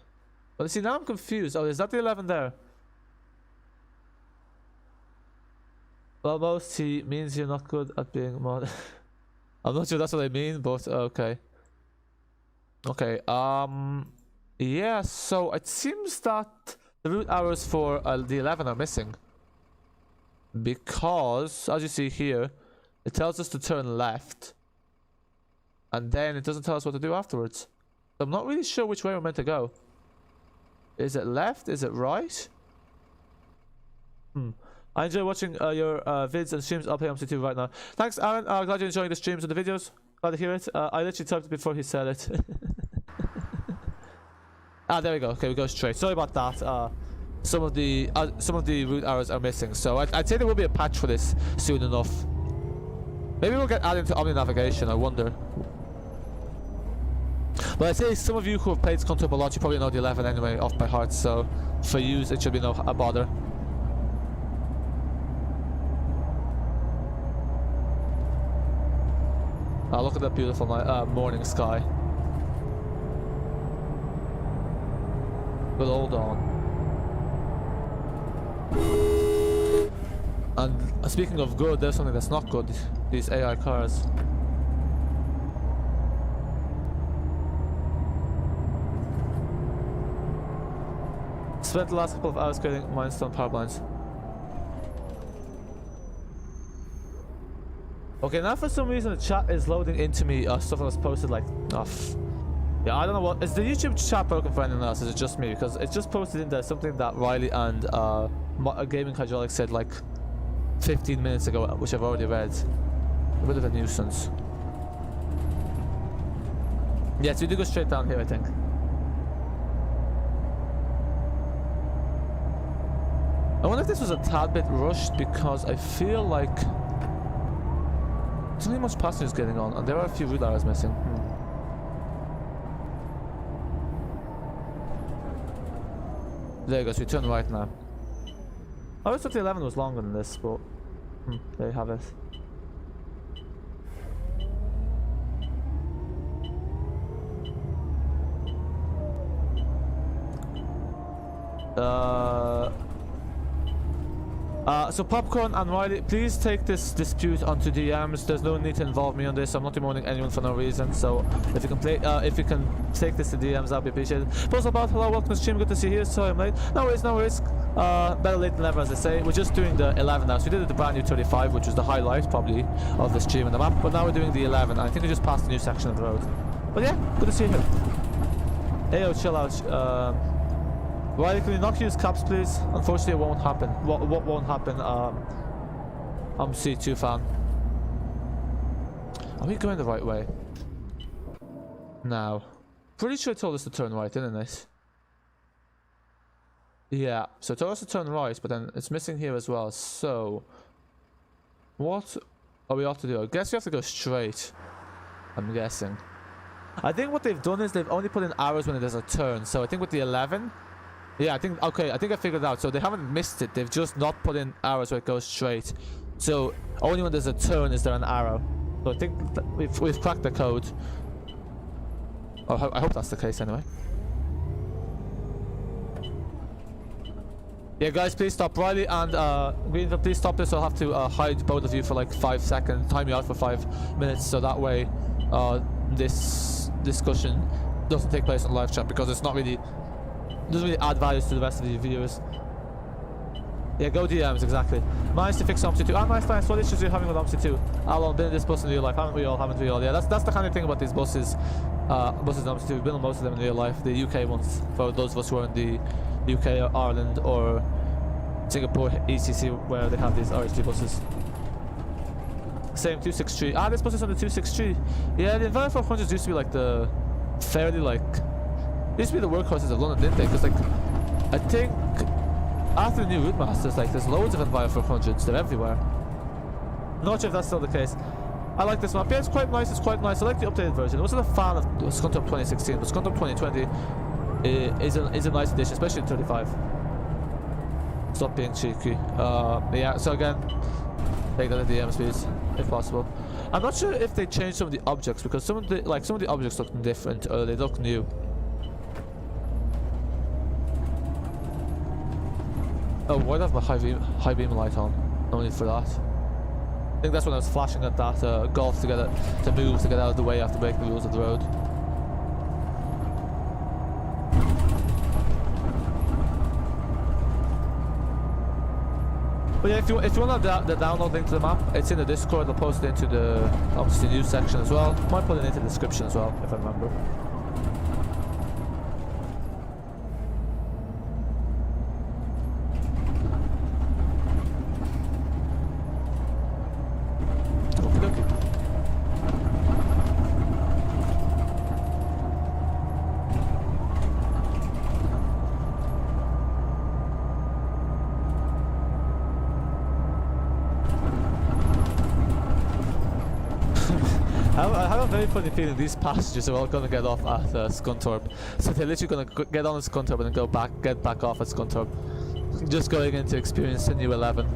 Well, see, now I'm confused. Oh, is that the 11 there? Well, most he means you're not good at being mod. I'm not sure that's what I mean, but okay. Okay. Yeah, so it seems that the route arrows for the 11 are missing, because as you see here, it tells us to turn left, and then it doesn't tell us what to do afterwards. So I'm not really sure which way we're meant to go. Is it left? Is it right? I enjoy watching your vids and streams. I'll play Omsi 2 right now. Thanks, Aaron. Glad you're enjoying the streams and the videos. Glad to hear it. I literally typed it before he said it. Ah, there we go. Okay, we go straight. Sorry about that. Some of the route arrows are missing, so I'd say there will be a patch for this soon enough. Maybe we'll get added to Omni Navigation. I wonder. But I'd say some of you who have played Scunthorpe a lot, you probably know the 11 anyway off by heart. So for you, it should be no bother. Look at that beautiful morning sky. Good old dawn. And speaking of good, there's something that's not good. These AI cars. Spent the last couple of hours creating Mindstone power lines. Okay, now for some reason the chat is loading into me stuff that was posted like yeah, I don't know what is the YouTube chat broken for anyone else. Is it just me? Because it's just posted in there something that Riley and Gaming Hydraulic said like 15 minutes ago, which I've already read. A bit of a nuisance. Yes, we do go straight down here, I think. I wonder if this was a tad bit rushed, because I feel like there's not much passengers getting on, and there are a few route arrows missing. There you go, so we turn right now. I always thought the 11 was longer than this, but there you have it. So Popcorn and Riley, please take this dispute onto DMs. There's no need to involve me on this. I'm not demoting anyone for no reason. So if you can if you can take this to DMs, that'd be appreciated. Post about hello, welcome to the stream. Good to see you here. Sorry I'm late. No worries, no worries. Better late than never, as I say. We're just doing the 11 now. So we did the brand new 35, which was the highlight probably of the stream and the map. But now we're doing the 11. I think we just passed a new section of the road. But yeah, good to see you here. Ayo, chill out. Riley, can you not use caps, please? Unfortunately, it won't happen. What won't happen? I'm C2 fan. Are we going the right way? Now, pretty sure it told us to turn right, didn't it? Yeah. So it told us to turn right, but then it's missing here as well. So, what are we ought to do? I guess we have to go straight. I'm guessing. I think what they've done is they've only put in arrows when there's a turn. So I think with the 11. Yeah, I think I figured it out. So they haven't missed it. They've just not put in arrows where it goes straight. So only when there's a turn is there an arrow. So I think we've cracked the code. Oh, I hope that's the case anyway. Yeah, guys, please stop. Riley and Greenfield, please stop this. I'll have to hide both of you for like 5 seconds. Time you out for 5 minutes, so that way this discussion doesn't take place on live chat, because it's not really. Doesn't really add values to the rest of the viewers. Yeah, go DMs, exactly. Managed to fix Omsi 2. Ah, nice, thanks. What issues are you having with Omsi 2? Alon, been in this bus in real life, haven't we all? Yeah, that's the kind of thing about these buses. Buses in Omsi 2. We've been on most of them in real life. The UK ones, for those of us who are in the UK or Ireland or Singapore ECC, where they have these RHD buses. Same 263. Ah, this bus is on the 263. Yeah, the Enviro 400s used to be like the fairly like. Used to be the workhorses of London, didn't they? Because like, I think after the new route masters, like there's loads of Enviro 400s. They're everywhere. Not sure if that's still the case. I like this map. Yeah, it's quite nice. It's quite nice. I like the updated version. I wasn't a fan of Scunthorpe 2016, but Scunthorpe 2020 is a nice addition, especially in 35. Stop being cheeky. Yeah. So again, take that at the DMs, please, if possible. I'm not sure if they changed some of the objects, because some of the objects look different or they look new. Oh, why do I have my high beam light on? No need for that. I think that's when I was flashing at that golf to move to get out of the way after breaking the rules of the road. But yeah, if you want the download link to the map, it's in the Discord. I'll post it into the obviously news section as well. Might put it into the description as well if I remember. I have a very funny feeling these passengers are all going to get off at Scunthorpe. So they're literally going to get on at Scunthorpe and then get back off at Scunthorpe. Just going in to experience the new 11.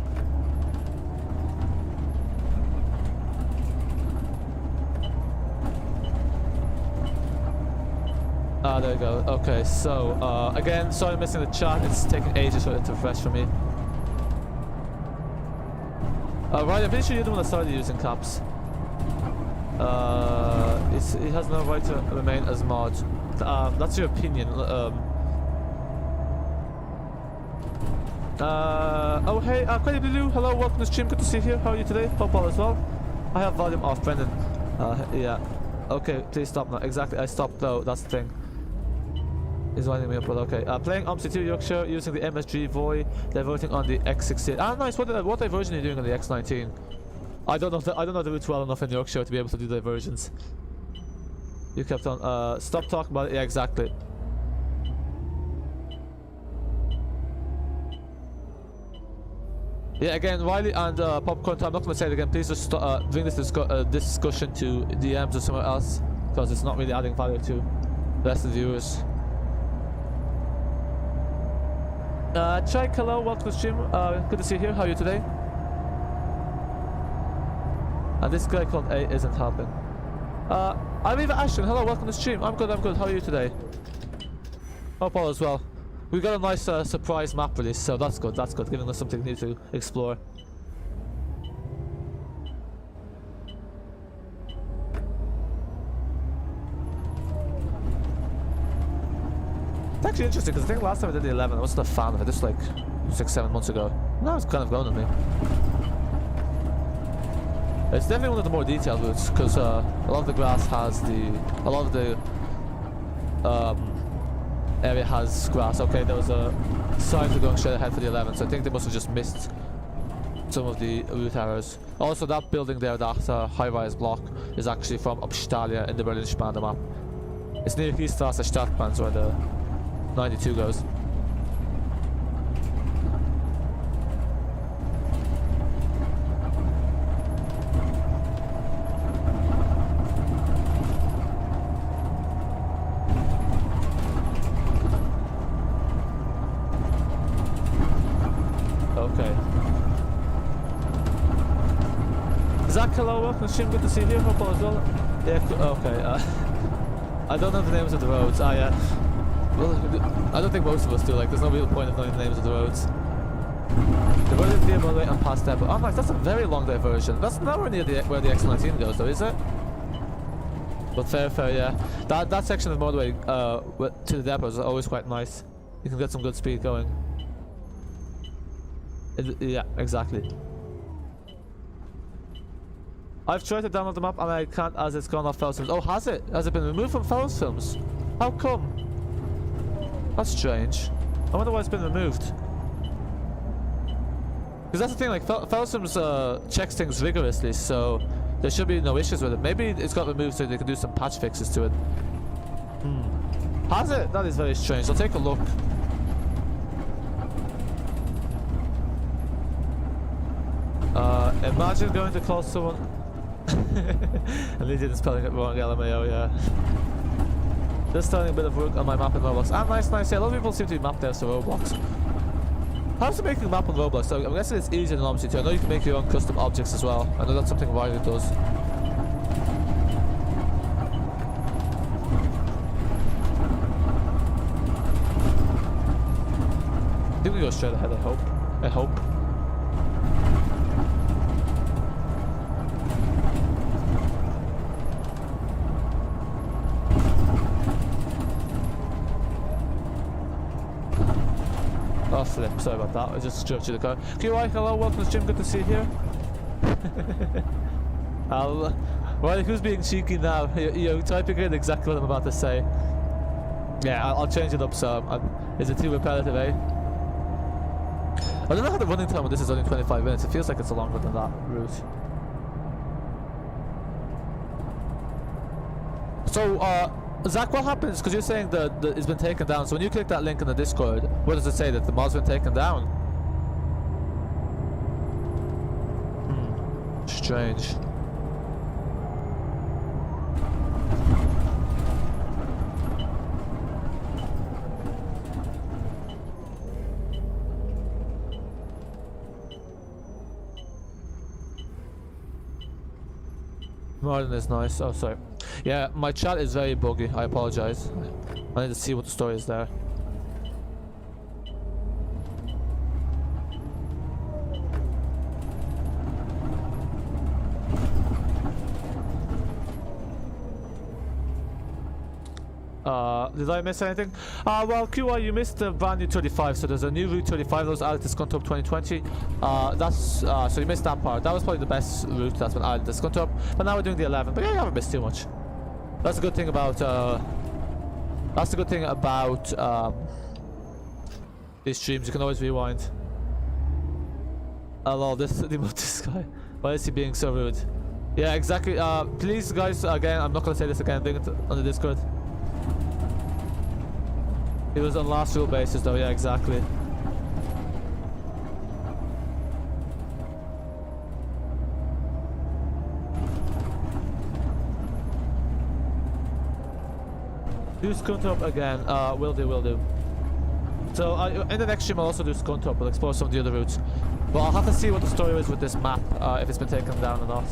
Ah, there we go. Okay, so again, sorry I'm missing the chat. It's taking ages for it to refresh for me. Right, I'm pretty sure you're the one that started using caps. He has no right to remain as mod. That's your opinion. Oh hey, Credit Blue, hello, welcome to the stream, good to see you here. How are you today? Hope all as well. I have volume off, Brendan. Yeah. Okay, please stop now. Exactly, I stopped though, that's the thing. He's winding me up, but okay. Playing Omsi 2 Yorkshire using the MSG Voy, diverting on the X16. Ah, nice, what diversion are you doing on the X19? I don't know the routes well enough in Yorkshire to be able to do diversions. You kept on. Stop talking about it. Yeah, exactly. Yeah, again, Riley and Popcorn. I'm not going to say it again. Please just bring this discussion to DMs or somewhere else, because it's not really adding value to the rest of the viewers. Chike, hello, welcome to the stream. Good to see you here. How are you today? And this guy called A isn't helping. I'm Eva Ashton. Hello, welcome to the stream. I'm good, I'm good. How are you today? Hope all is well. We got a nice surprise map release, so that's good, that's good. Giving us something new to explore. It's actually interesting because I think last time I did the 11, I wasn't a fan of it. This was like 6-7 months ago. Now it's kind of grown on me. It's definitely one of the more detailed routes because a lot of the grass has a lot of the area has grass. Okay, there was a sign for going straight ahead for the 11, so I think they must have just missed some of the route arrows. Also, that building there, that high-rise block, is actually from Upstalia in the Berlin Smarden map. It's near Kielstrasse Stadtplan, where the 92 goes. Okay. Zach, hello, welcome to stream. Good to see you. Hope all is well. Yeah, okay. I don't know the names of the roads. Well, I don't think most of us do. Like, there's no real point of knowing the names of the roads. The road is near Motorway and past Depot. Oh, nice. That's a very long diversion. That's nowhere near where the X19 goes, though, is it? But fair, yeah. That section of motorway to the depot is always quite nice. You can get some good speed going. Yeah, exactly. I've tried to download the map and I can't as it's gone off Fells Films. Oh, has it? Has it been removed from Fells Films? How come? That's strange. I wonder why it's been removed. Because that's the thing, like, Fells Films checks things rigorously, so there should be no issues with it. Maybe it's got removed so they can do some patch fixes to it. Has it? That is very strange. I'll take a look. Imagine going to call someone and they didn't spelling it wrong, LMAO, yeah. Just starting a bit of work on my map in Roblox. Ah, nice. Yeah, a lot of people seem to be mapped there to Roblox. How's it making a map on Roblox? So I'm guessing it's easier than Omsi 2. I know you can make your own custom objects as well. I know that's something Riley does. I think we go straight ahead, I hope. Oh flip, sorry about that, I just drove through the car. QI, hello, welcome to the gym, good to see you here. Well, who's being cheeky now? You're typing in exactly what I'm about to say. Yeah, I'll change it up, so is it too repetitive, eh? I don't know how the running time on this is only 25 minutes, it feels like it's longer than that route. So, Zach, what happens? Because you're saying that it's been taken down. So when you click that link in the Discord, what does it say? That the mod's been taken down? Strange. Smarden is nice. Oh, sorry. Yeah, my chat is very buggy. I apologize. I need to see what the story is there. Did I miss anything? Well, QI, you missed the brand new 35. So there's a new route 35 that was added to Scunthorpe 2020. So you missed that part. That was probably the best route that's been added to Scunthorpe. But now we're doing the 11. But yeah, you haven't missed too much. That's a good thing about these streams. You can always rewind. Oh lol, this guy. Why is he being so rude? Yeah, exactly. Please guys, again, I'm not gonna say this again, doing it on the Discord. It was on last rule basis though, yeah, exactly. Do Scunthorpe again. Will do. So in the next stream I'll also do Scunthorpe, we'll explore some of the other routes. But I'll have to see what the story is with this map, if it's been taken down or not.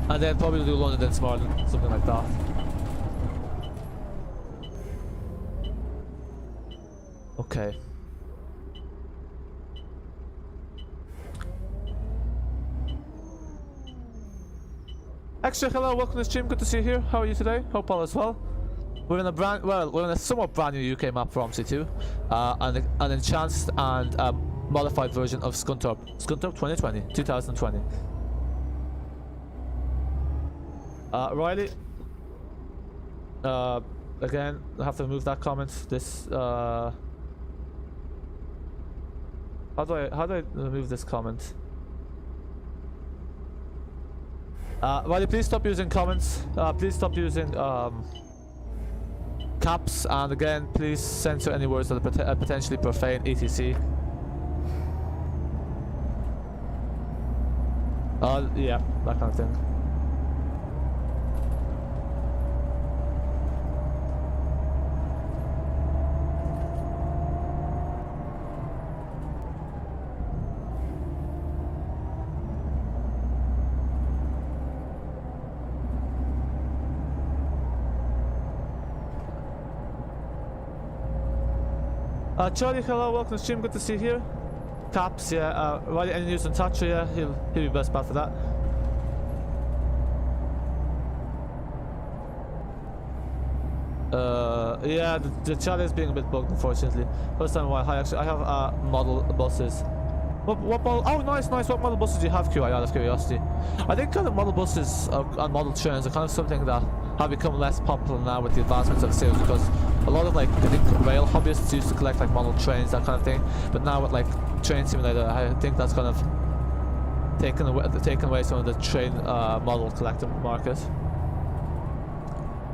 And then probably do London, then Smarden, something like that. Okay. Extra hello, welcome to the stream, good to see you here. How are you today? Hope all is well. We're in a somewhat brand new UK map for Omsi 2, an enhanced and modified version of Scunthorpe 2020. Riley. Again, I have to remove that comment. This how do I remove this comment? Riley, please stop using comments. Please stop using caps, and again, please censor any words that are potentially profane, etc. Yeah, that kind of thing. Charlie, hello, welcome to the stream, good to see you here. Caps, yeah, Riley, any news on Thatcher, yeah, he'll be best bet for that. Yeah, the Charlie is being a bit bugged, unfortunately. First time in a while. Hi, actually, I have model buses. What model? Oh, nice. What model buses do you have, QI, out of curiosity? I think kind of model buses and model trains are kind of something that have become less popular now with the advancements of sales, because a lot of, like, I think rail hobbyists used to collect like model trains, that kind of thing. But now with like Train Simulator, I think that's kind of taken away some of the train model collector market.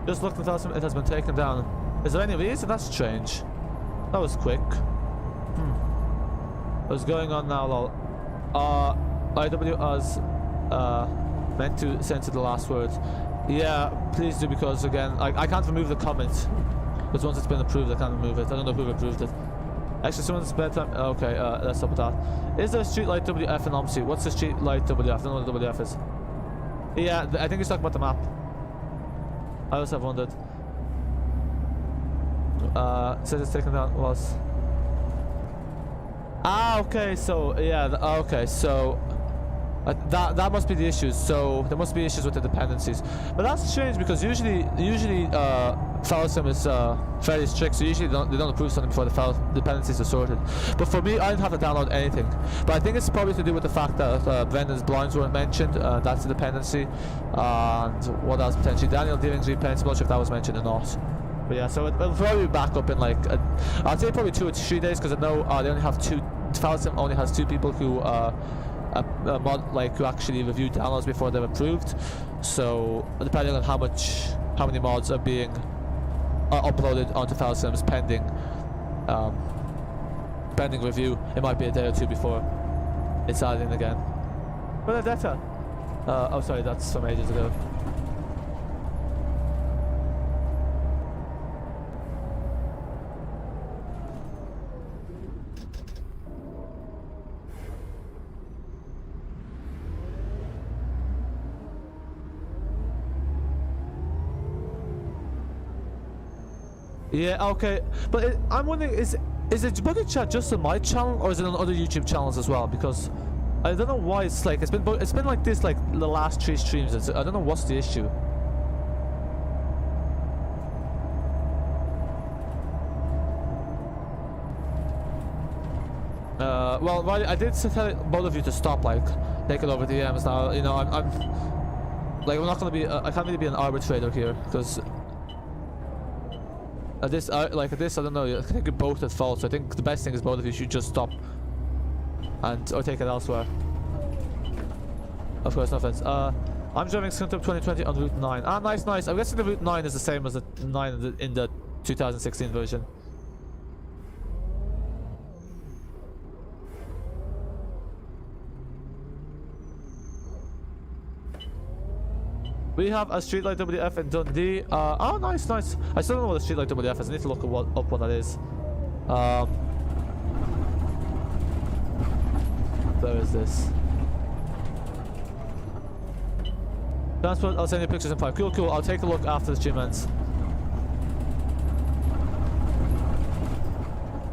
Just looked at it has been taken down. Is there any reason? That's strange. That was quick. What's going on now, lol? IW as meant to censor the last words. Yeah, please do, because again, I can't remove the comment. Because once it's been approved, I can't remove it. I don't know who approved it. Actually, someone's bedtime. Okay, let's stop with that. Is there a street light WF in Omsi? What's the street light WF? I don't know what WF is. Yeah, I think he's talking about the map. I also have wondered. Says it's taken down was. Okay, so yeah, okay, so that must be the issues. So there must be issues with the dependencies, but that's strange, because usually FileSim is fairly strict, so usually they don't approve something before the file dependencies are sorted. But for me, I didn't have to download anything. But I think it's probably to do with the fact that Brendan's blinds weren't mentioned. That's the dependency. And what else potentially? Daniel Dealings repens. I'm not sure if that was mentioned or not. But yeah, so it'll probably be back up in like I'd say probably 2 or 3 days, because I know they only have FileSim only has 2 people who who actually review downloads before they're approved. So depending on how many mods are being uploaded onto FileSim's pending review, it might be a day or 2 before it's added in again. Benedetta. Oh, sorry, that's from ages ago. Yeah, okay, but I'm wondering, is it budget chat just on my channel, or is it on other YouTube channels as well? Because I don't know why it's like it's been like this like the last 3 streams. I don't know what's the issue. Well, I did tell both of you to stop like taking over the DMs now. You know, I'm like, we're not gonna be. I can't really be an arbitrator here, because. This, I don't know. I think you're both at fault. So I think the best thing is both of you should just stop, or take it elsewhere. Of course, no offense. I'm driving Scunthorpe 2020 on Route 9. Ah, nice. I'm guessing the Route 9 is the same as the 9 in the 2016 version. We have a streetlight WF in Dundee. Oh, nice, nice. I still don't know what a streetlight WF is. I need to look up what that is. Where is this? Transport, I'll send you pictures in 5. Cool, cool. I'll take a look after the stream ends.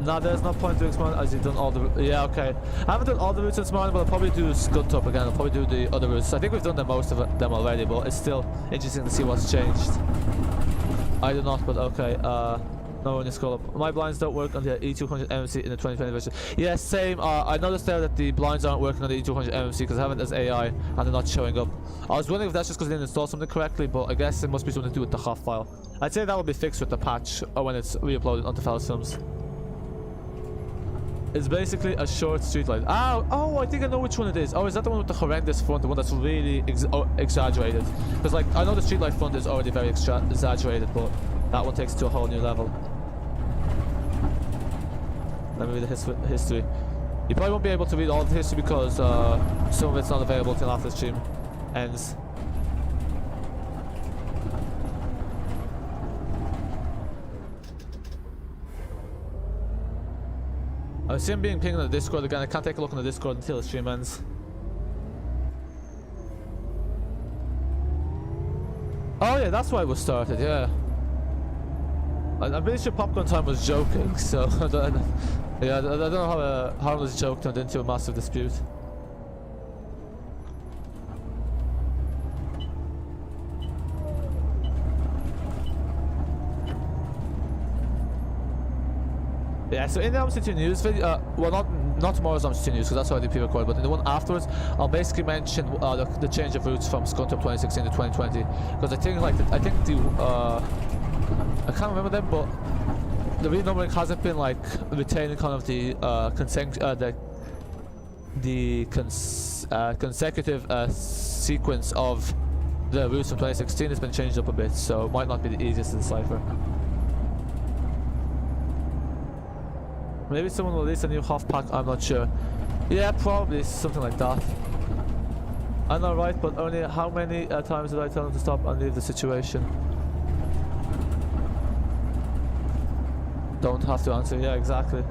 Nah, there's no point doing Smarden as you've done all the... Yeah, okay. I haven't done all the routes in Smarden, but I'll probably do Scunthorpe again. I'll probably do the other routes. I think we've done most of them already, but it's still interesting to see what's changed. I do not, but okay. No, when you scroll up. My blinds don't work on the E200 MMC in the 2020 version. Yeah, same. I noticed there that the blinds aren't working on the E200 MMC because I have it as AI and they're not showing up. I was wondering if that's just because I didn't install something correctly, but I guess it must be something to do with the HOF file. I'd say that will be fixed with the patch or when it's re-uploaded onto Fellas Films. It's basically a short streetlight. Oh, I think I know which one it is. Oh, is that the one with the horrendous front, the one that's really exaggerated? Because, like, I know the streetlight front is already very exaggerated, but that one takes it to a whole new level. Let me read the history. You probably won't be able to read all of the history because some of it's not available until after the stream ends. I see him being pinged on the Discord again. I can't take a look on the Discord until the stream ends. Oh yeah, that's why it was started, yeah. I'm pretty sure Popcorn Time was joking, so I don't know how a harmless joke turned into a massive dispute. Yeah, so in the Omsi news video, well, not tomorrow's Omsi news because that's already pre-recorded, but in the one afterwards, I'll basically mention the change of routes from Scunthorpe 2016 to 2020 because I think I can't remember them, but the renumbering hasn't been like retaining kind of the consecutive sequence of the routes from 2016 has been changed up a bit, so it might not be the easiest to decipher. Maybe someone will release a new HOF pack, I'm not sure. Yeah, probably something like that. I know, right? But only how many times did I tell them to stop and leave the situation? Don't have to answer. Yeah, exactly.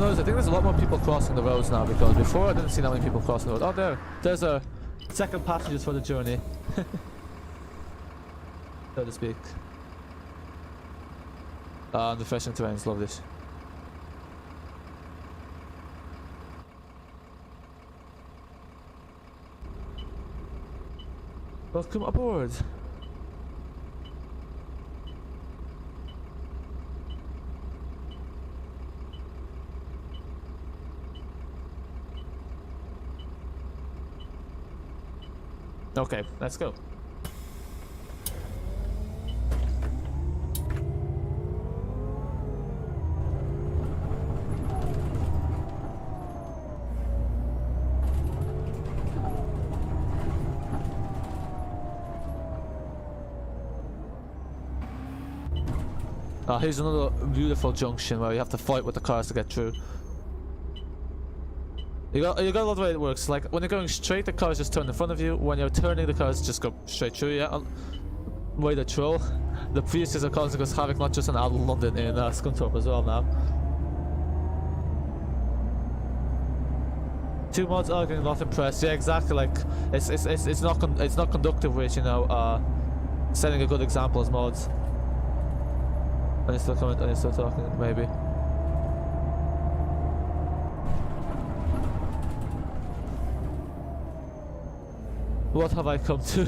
I think there's a lot more people crossing the roads now because before I didn't see that many people crossing the road. Oh, there's a second passengers for the journey, so to speak. Refreshing terrains, love this. Welcome aboard. Okay, let's go. Here's another beautiful junction where you have to fight with the cars to get through. You got a lot of way it works. Like when you're going straight, the cars just turn in front of you. When you're turning, the cars just go straight through you. Yeah, way to troll. The Priuses are causing us havoc not just in London, in Scunthorpe as well now. Two mods arguing, not impressed. Yeah, exactly. Like it's not conductive with, you know, setting a good example as mods. And he's still coming. And he's still talking. Maybe. What have I come to?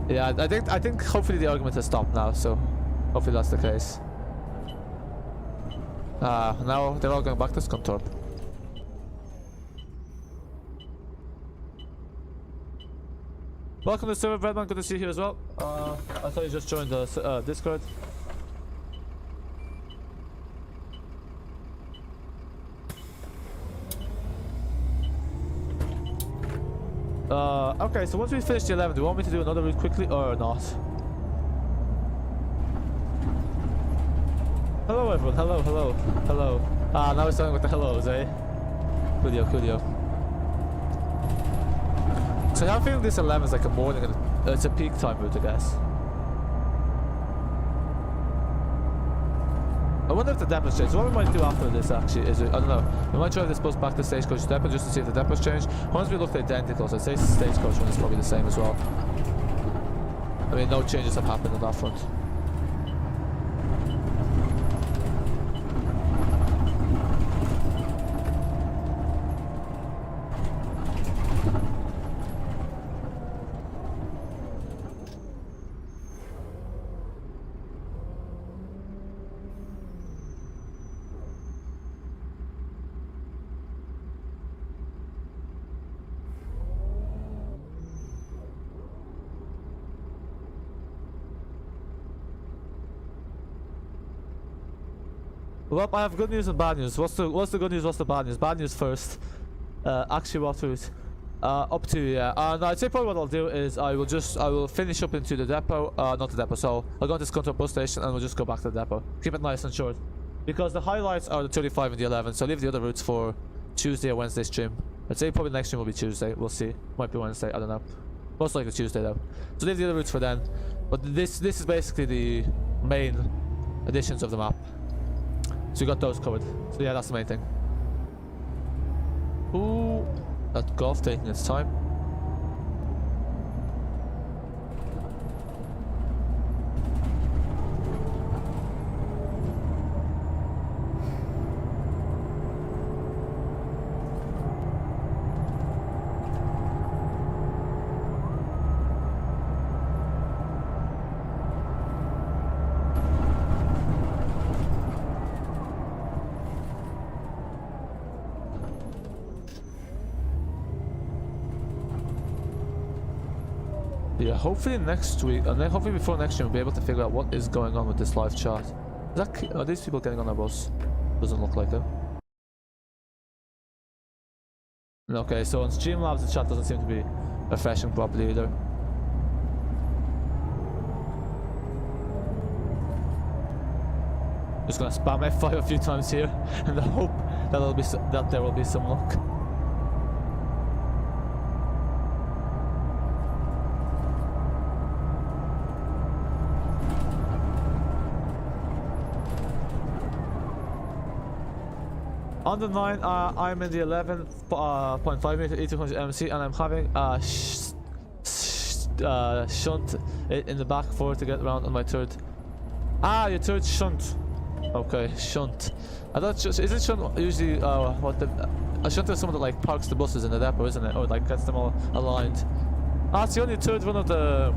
Yeah, I think hopefully the argument has stopped now, so hopefully that's the case. Now they're all going back to Scunthorpe. Welcome to the server, Redman, good to see you here as well. I thought you just joined the Discord. Okay, so once we finish the 11, do you want me to do another route quickly or not? Hello everyone, hello. Ah, now we're starting with the hellos, eh? Coolio. So I'm feeling this 11 is like a morning, and it's a peak time route, I guess. I wonder if the depot's changed. What we might do after this actually is, I don't know, we might drive this bus back to Stagecoach Depot just to see if the depot's changed. Once we look identical, so I'd say Stagecoach one is probably the same as well. I mean, no changes have happened on that front. Well, I have good news and bad news. What's the good news? What's the bad news? Bad news first. Actually, what route? Up to yeah. No, I'd say probably what I'll do is I will finish up into the depot. Not the depot. So I'll go to Scunthorpe bus station and we'll just go back to the depot. Keep it nice and short, because the highlights are the 35 and the 11. So leave the other routes for Tuesday or Wednesday stream. I'd say probably next stream will be Tuesday. We'll see. Might be Wednesday. I don't know. Most likely Tuesday though. So leave the other routes for then. But this is basically the main additions of the map. So you got those covered. So yeah, that's the main thing. Ooh, that golf taking its time. Yeah, hopefully next week, and then hopefully before next year, we'll be able to figure out what is going on with this live chat. Are these people getting on our bus? Doesn't look like it. Okay, so on Streamlabs the chat doesn't seem to be refreshing properly either. Just gonna spam F5 a few times here in the hope that there will be some luck. On the 9, I'm in the 11.5 meter E200 MC, and I'm having a shunt in the back forward to get around on my third. Ah, your third shunt. Okay, shunt. I thought isn't shunt usually a shunt is someone that like parks the buses in the depot, isn't it? Or like gets them all aligned. Ah, it's the only third one of the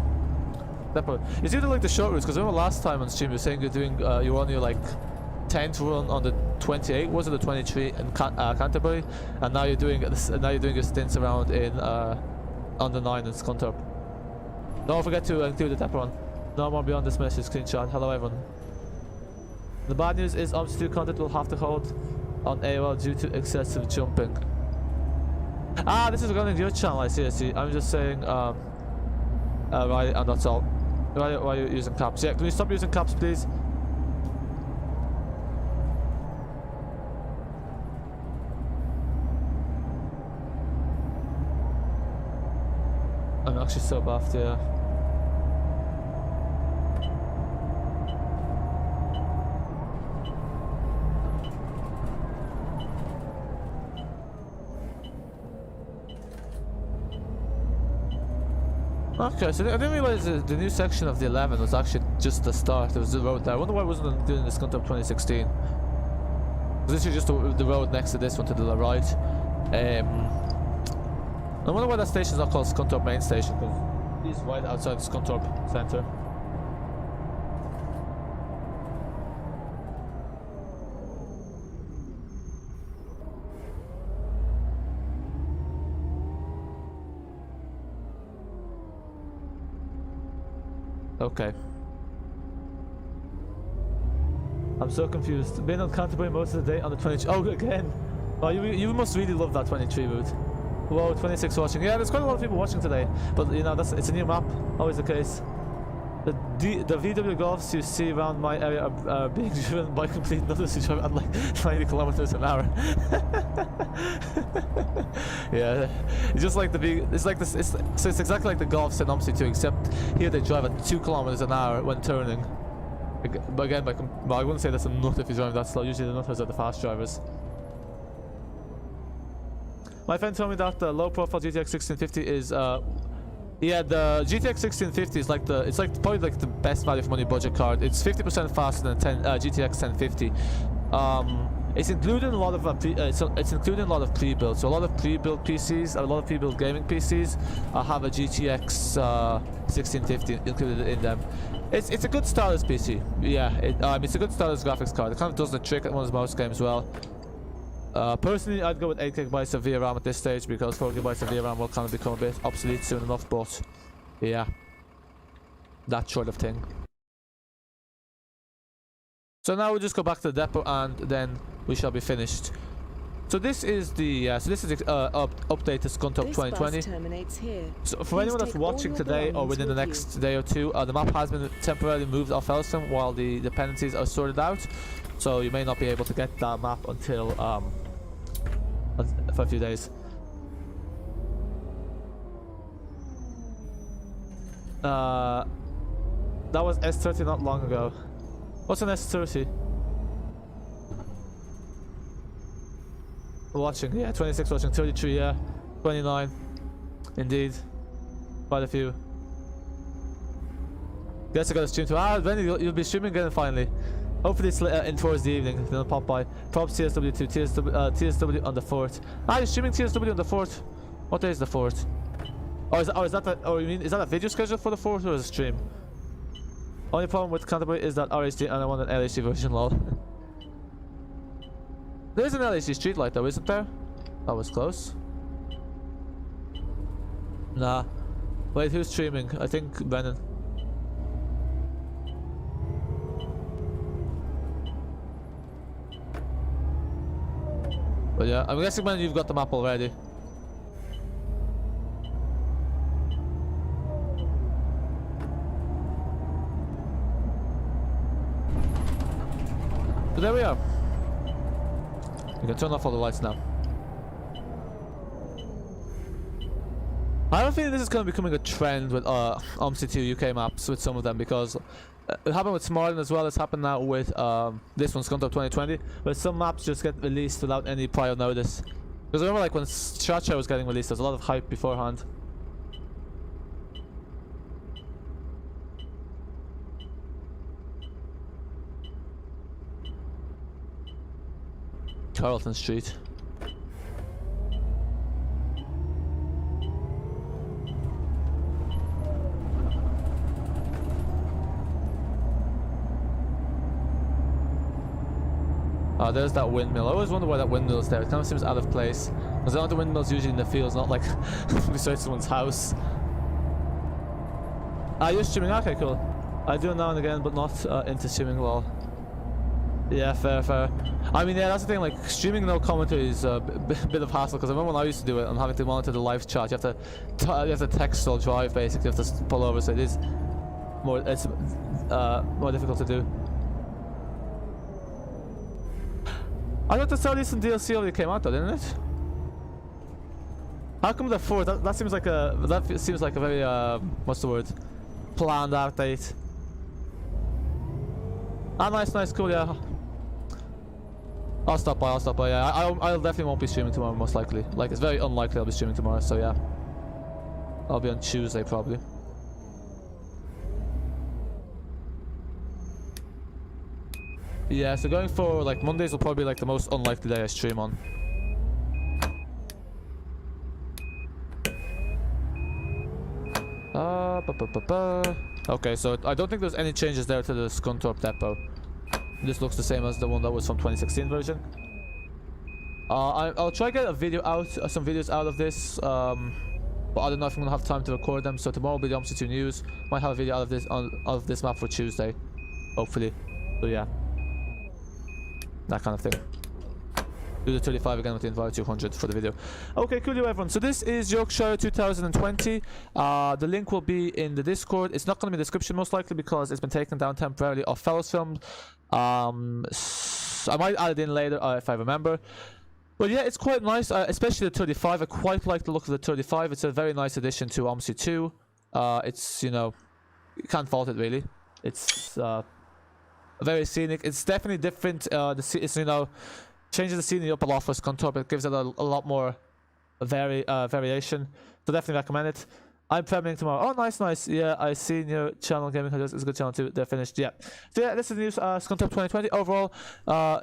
depot. It's either like the short routes, because I remember last time on stream you were saying you're doing you were on your like 10th run on the 28, was it the 23 in Canterbury, and now you're doing your stints around in on the 9 in Scunthorpe. Don't forget to include the depot run. No more beyond this message screenshot. Hello everyone. The bad news is Omsi content will have to hold on AOL due to excessive jumping. Ah, this is regarding your channel. I see. I'm just saying right, and that's all. Why are you using caps? Yeah, can you stop using caps please? I'm actually so buffed, yeah. Okay, so I didn't realize the new section of the 11 was actually just the start. There was the road there. I wonder why I wasn't doing the Scunthorpe 2016. This is just the road next to this one to the right. I wonder why that station's not called Scunthorpe Main Station, because it's right outside Scunthorpe Centre. Okay. I'm so confused. Been on Canterbury most of the day on the 23. Oh, again! Oh, you must really love that 23 route. Whoa, 26 watching. Yeah, there's quite a lot of people watching today. But you know, it's a new map. Always the case. The VW Golfs you see around my area are being driven by complete nutters who drive at like 90 kilometers an hour. Yeah, it's just like it's like this. So it's exactly like the Golfs in Omsi 2, except here they drive at 2 kilometers an hour when turning. But again, I wouldn't say that's a nut if you're driving that slow. Usually the nutters are the fast drivers. My friend told me that the low-profile GTX 1650 is yeah, the GTX 1650 is like it's probably like the best value for money budget card. It's 50% faster than GTX 1050. It's including a lot of it's including a lot of pre-built. So a lot of pre-built PCs, a lot of pre-built gaming PCs have a GTX 1650 included in them. It's a good stylus PC. Yeah, it's a good stylus graphics card. It kind of does the trick at one of most games well. Personally, I'd go with 8 GB of VRAM at this stage because 4 GB of VRAM will kind of become a bit obsolete soon enough, but yeah, that sort of thing. So now we'll just go back to the depot and then we shall be finished. So this is the update to Scunthorpe 2020. So for anyone that's watching today or within the next day or two, the map has been temporarily moved off Elston while the dependencies are sorted out. So you may not be able to get that map until for a few days. That was S30 not long ago. What's an S30? Watching, yeah, 26 watching, 33, yeah, 29, indeed, quite a few. Guess I gotta stream too. Ah, Benny, you'll be streaming again finally. Hopefully it's in towards the evening, then I'll pop by. Props TSW2, TSW on the 4th. Ah, you're streaming TSW on the 4th? What day is the 4th? Oh, is that a video schedule for the 4th or is it a stream? Only problem with Canterbury is that RHD and I want an LHD version, lol. There's an LHD streetlight though, isn't there? That was close. Nah. Wait, who's streaming? I think Brennan. But yeah, I'm guessing man, you've got the map already. But there we are. You can turn off all the lights now. I don't think this is going to be becoming a trend with Omsi 2 UK maps with some of them because it happened with Smarden as well. It's happened now with this one, Scunthorpe 2020, where some maps just get released without any prior notice. Because I remember like when Chacha was getting released, there was a lot of hype beforehand. Carlton Street. Oh, there's that windmill. I always wonder why that windmill is there. It kind of seems out of place. Because the windmill's usually in the fields, not like beside someone's house. Ah, you're streaming? Okay, cool. I do it now and again, but not into streaming well. Yeah, fair, fair. I mean, yeah, that's the thing, like, streaming no commentary is a bit of hassle, because I remember when I used to do it, and having to monitor the live chat, you have to text or drive, basically, you have to pull over, so it is more, it's more difficult to do. I thought the Southeastern DLC already came out though, didn't it? How come the 4th? That seems like a very, what's the word? Planned out date. Ah, nice, cool, yeah. I'll stop by, yeah. I'll definitely won't be streaming tomorrow, most likely. Like, it's very unlikely I'll be streaming tomorrow, so yeah. I'll be on Tuesday, probably. Yeah, so going for, like, Mondays will probably be, like, the most unlikely day I stream on. Okay, so I don't think there's any changes there to the Scunthorpe depot. This looks the same as the one that was from 2016 version. I'll try to get a video out, some videos out of this, but I don't know if I'm gonna have time to record them. So tomorrow will be the Omsi 2 news. Might have a video out of this map for Tuesday, hopefully. So yeah, that kind of thing. do the 35 again with the Enviro 200 for the video. Okay, cool, everyone. So this is Yorkshire 2020. The link will be in the Discord. It's not going to be in the description most likely because it's been taken down temporarily off Fellows Films. I might add it in later if I remember. But yeah, it's quite nice, especially the 35. I quite like the look of the 35. It's a very nice addition to Omsi 2. It's, you know, you can't fault it really. It's very scenic. It's definitely different. It's, you know, changes the scenery up a lot for Scunthorpe. It gives it a lot more variation. So definitely recommend it. I'm premiering tomorrow. Oh, nice, nice. Yeah, I seen your channel, Gaming Context. It's a good channel too. They're finished. Yeah. So yeah, this is the new Scunthorpe 2020. Overall,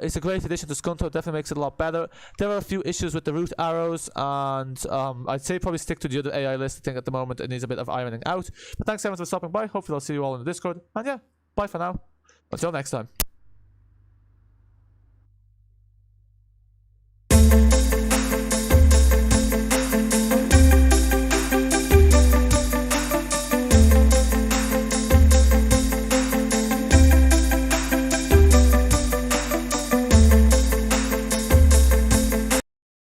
it's a great addition to Scunthorpe. Definitely makes it a lot better. There are a few issues with the route arrows, and I'd say probably stick to the other AI list. I think at the moment it needs a bit of ironing out. But thanks everyone for stopping by. Hopefully I'll see you all in the Discord. And yeah, bye for now. Until next time.